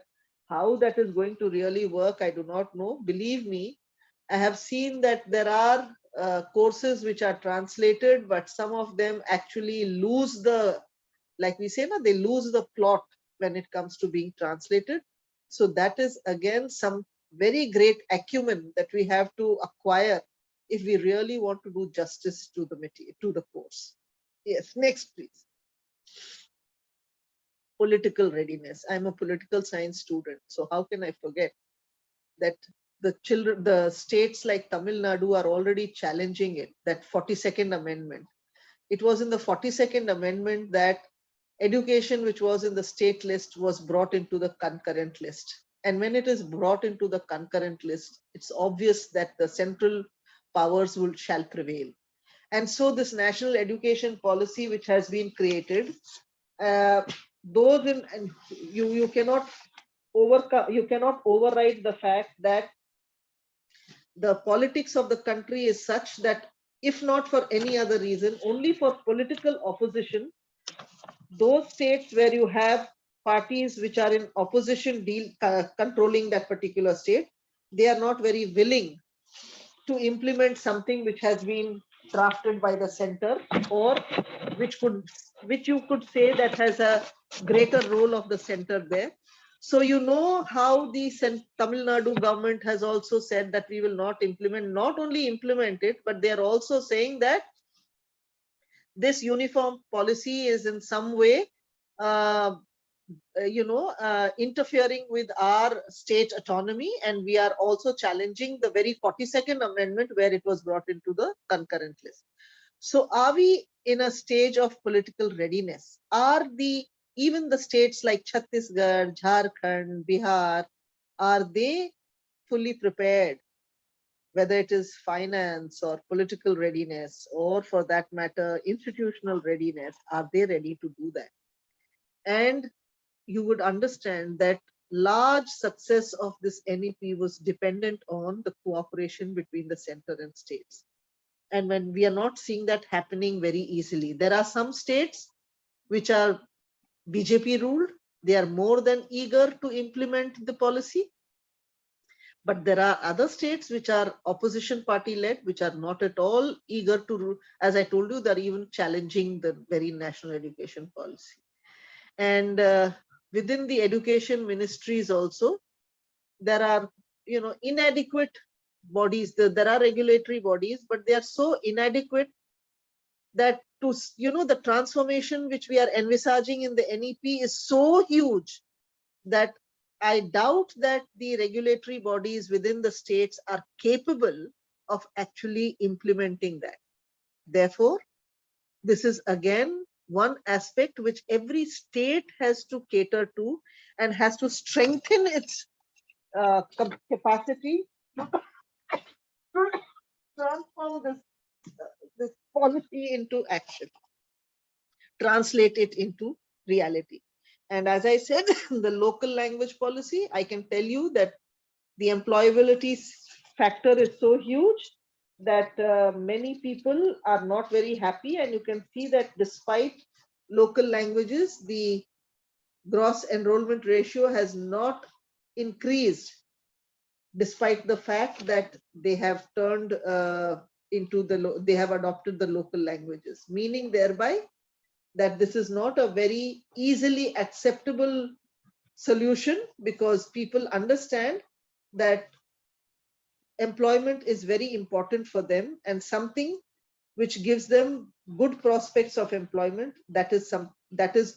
How that is going to really work, I do not know. Believe me, I have seen that there are courses which are translated, but some of them actually lose the, like we say, they lose the plot when it comes to being translated. So that is again some very great acumen that we have to acquire if we really want to do justice to the material, to the course. Yes, next please. Political readiness. I'm a political science student, so how can I forget that the states like Tamil Nadu are already challenging it, that 42nd amendment. It was in the 42nd amendment that education which was in the state list was brought into the concurrent list. And when it is brought into the concurrent list, it's obvious that the central powers shall prevail. And so this national education policy which has been created, you cannot override the fact that the politics of the country is such that, if not for any other reason, only for political opposition, those states where you have parties which are in opposition controlling that particular state, they are not very willing to implement something which has been drafted by the center, or which you could say that has a greater role of the center there. So you know how the Tamil Nadu government has also said that we will not only implement it, but they are also saying that this uniform policy is in some way interfering with our state autonomy, and we are also challenging the very 42nd amendment where it was brought into the concurrent list. So are we in a stage of political readiness? Are even the states like Chhattisgarh, Jharkhand, Bihar, are they fully prepared, whether it is finance or political readiness, or for that matter, institutional readiness? Are they ready to do that? And you would understand that large success of this NEP was dependent on the cooperation between the center and states. And when we are not seeing that happening very easily, there are some states which are BJP ruled, they are more than eager to implement the policy. But there are other states which are opposition party led, which are not at all eager to, as I told you, they're even challenging the very national education policy. And within the education ministries also, there are, inadequate bodies. There are regulatory bodies, but they are so inadequate that the transformation which we are envisaging in the NEP is so huge that I doubt that the regulatory bodies within the states are capable of actually implementing that. Therefore, this is again one aspect which every state has to cater to and has to strengthen its capacity to transform this policy into action, translate it into reality. And as I said, the local language policy, I can tell you that the employability factor is so huge that many people are not very happy. And you can see that despite local languages, the gross enrollment ratio has not increased, despite the fact that they have turned they have adopted the local languages, meaning thereby that this is not a very easily acceptable solution, because people understand that employment is very important for them, and something which gives them good prospects of employment, that is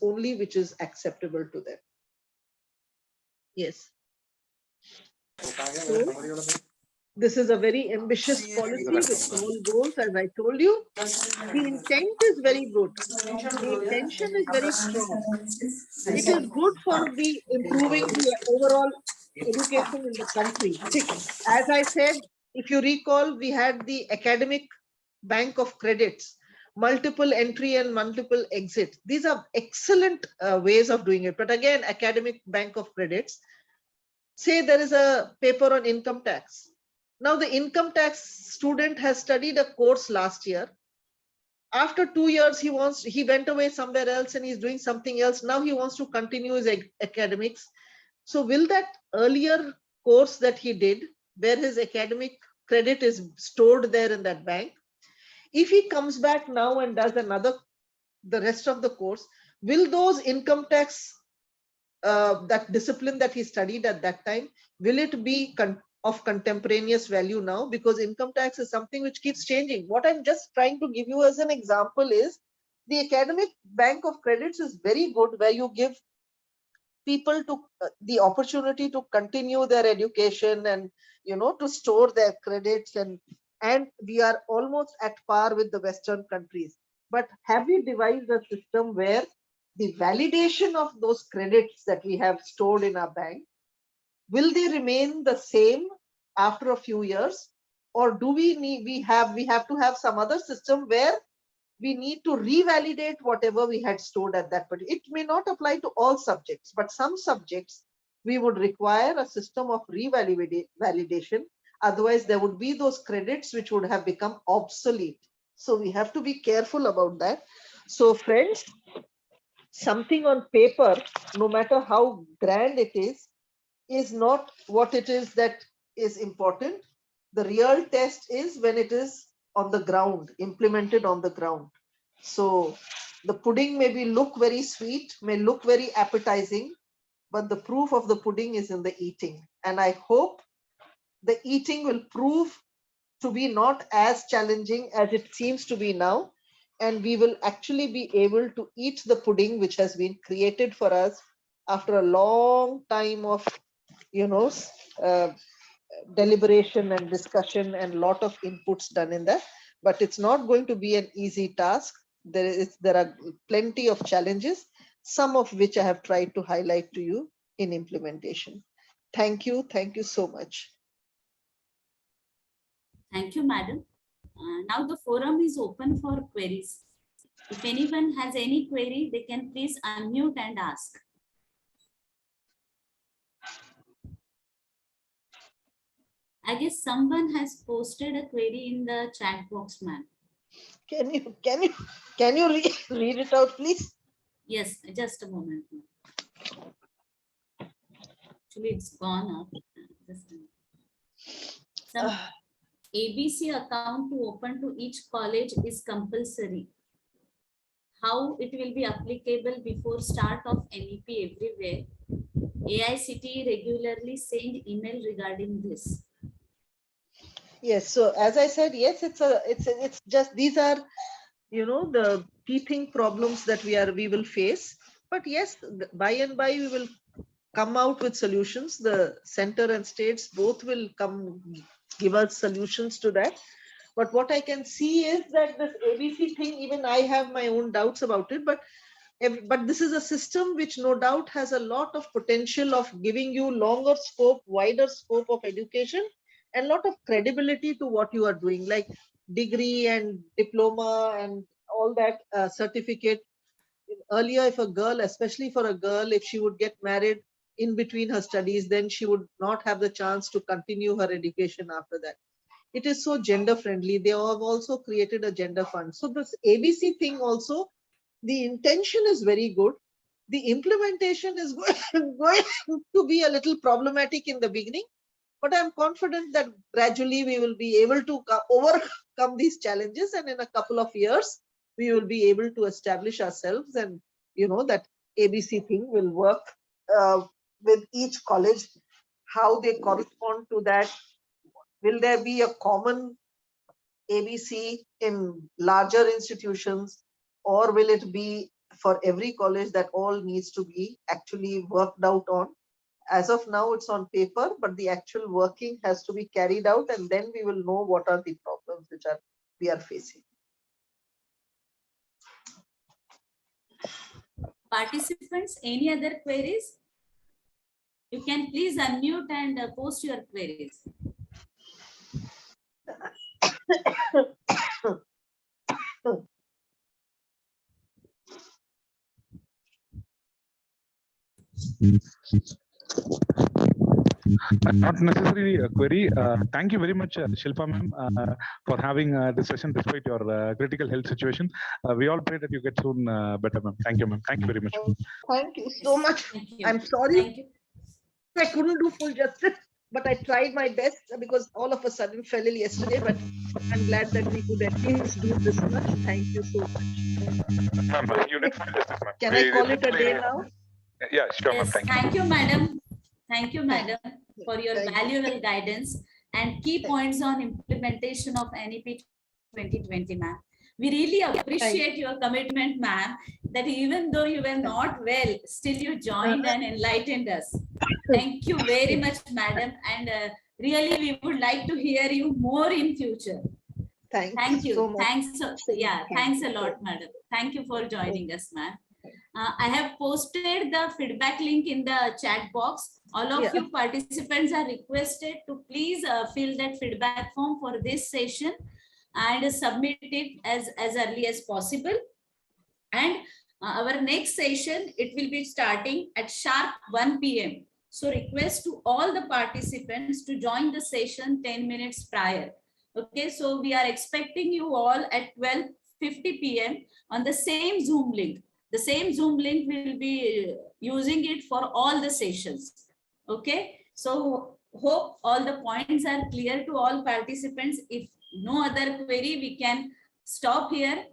only which is acceptable to them. Yes. So, this is a very ambitious policy with small goals, as I told you. The intent is very good. The intention is very strong. It is good for the improving the overall education in the country. As I said, if you recall, we had the academic bank of credits, multiple entry and multiple exit. These are excellent ways of doing it. But again, academic bank of credits, say there is a paper on income tax. Now the income tax student has studied a course last year. After 2 years, he went away somewhere else and he's doing something else. Now he wants to continue his academics. So will that earlier course that he did, where his academic credit is stored there in that bank, if he comes back now and does the rest of the course, will those income tax, that discipline that he studied at that time, will it be of contemporaneous value now? Because income tax is something which keeps changing. What I'm just trying to give you as an example is the academic bank of credits is very good, where you give people to the opportunity to continue their education and to store their credits, and we are almost at par with the Western countries. But have we devised a system where the validation of those credits that we have stored in our bank, will they remain the same after a few years, or do we have to have some other system where we need to revalidate whatever we had stored at that point? It may not apply to all subjects, but some subjects we would require a system of revalidation. Otherwise, there would be those credits which would have become obsolete. So we have to be careful about that. So friends, something on paper, no matter how grand it is not what it is that is important. The real test is when it is on the ground, implemented on the ground. So the pudding maybe look very sweet, may look very appetizing, but the proof of the pudding is in the eating. And I hope the eating will prove to be not as challenging as it seems to be now. And we will actually be able to eat the pudding which has been created for us after a long time of deliberation and discussion and lot of inputs done in that. But it's not going to be an easy task. There are plenty of challenges, some of which I have tried to highlight to you in implementation. Thank you so much. Thank you, madam. Now the forum is open for queries. If anyone has any query, they can please unmute and ask. I guess someone has posted a query in the chat box, ma'am. Can you read it out, please? Yes, just a moment. Actually, it's gone up. Just a minute. Some ABC account to open to each college is compulsory. how it will be applicable before start of NEP everywhere. AICTE regularly send email regarding this. Yes. So as I said, yes, it's just, these are, the teething problems that we will face. But yes, by and by we will come out with solutions. The center and states both will give us solutions to that. But what I can see is that this ABC thing, even I have my own doubts about it, but this is a system which no doubt has a lot of potential of giving you longer scope, wider scope of education, and a lot of credibility to what you are doing, like degree and diploma and all that certificate. Earlier, if a girl, especially for a girl, if she would get married in between her studies, then she would not have the chance to continue her education after that. It is so gender friendly. They have also created a gender fund. So this ABC thing also, the intention is very good. The implementation is going to be a little problematic in the beginning, but I'm confident that gradually we will be able to overcome these challenges, and in a couple of years, we will be able to establish ourselves, and that ABC thing will work with each college, how they correspond to that. Will there be a common ABC in larger institutions, or will it be for every college that all needs to be actually worked out on? As of now, it's on paper, but the actual working has to be carried out, and then we will know what are the problems which we are facing. Participants, any other queries? You can please unmute and post your queries. Not necessarily a query. Thank you very much, Shilpa ma'am, for having this session despite your critical health situation. We all pray that you get soon better, ma'am. Thank you, ma'am. Thank you very much. Thank you so much. Thank you. I'm sorry. Thank you. I couldn't do full justice, but I tried my best because all of a sudden fell ill yesterday. But I'm glad that we could at least do this much. Thank you so much. Ma'am, you did fantastic, ma'am. Can I call it a day now? Yeah, sure, ma'am. Yes, Thank you. thank you, madam. Thank you, madam, for your Thank you. valuable guidance and key points on implementation of NEP 2020, ma'am. We really appreciate your commitment, ma'am, that even though you were not well, still you joined and enlightened us. Thank you very much, madam. And really, we would like to hear you more in future. Thank you. so much. Thanks. Yeah, thanks a lot, madam. Thank you for joining us, ma'am. I have posted the feedback link in the chat box. All of you participants are requested to please fill that feedback form for this session and submit it as early as possible. And our next session, it will be starting at sharp 1 p.m. So request to all the participants to join the session 10 minutes prior. Okay, so we are expecting you all at 12:50 p.m. on the same Zoom link. The same Zoom link will be using it for all the sessions. Okay, so hope all the points are clear to all participants. If no other query, we can stop here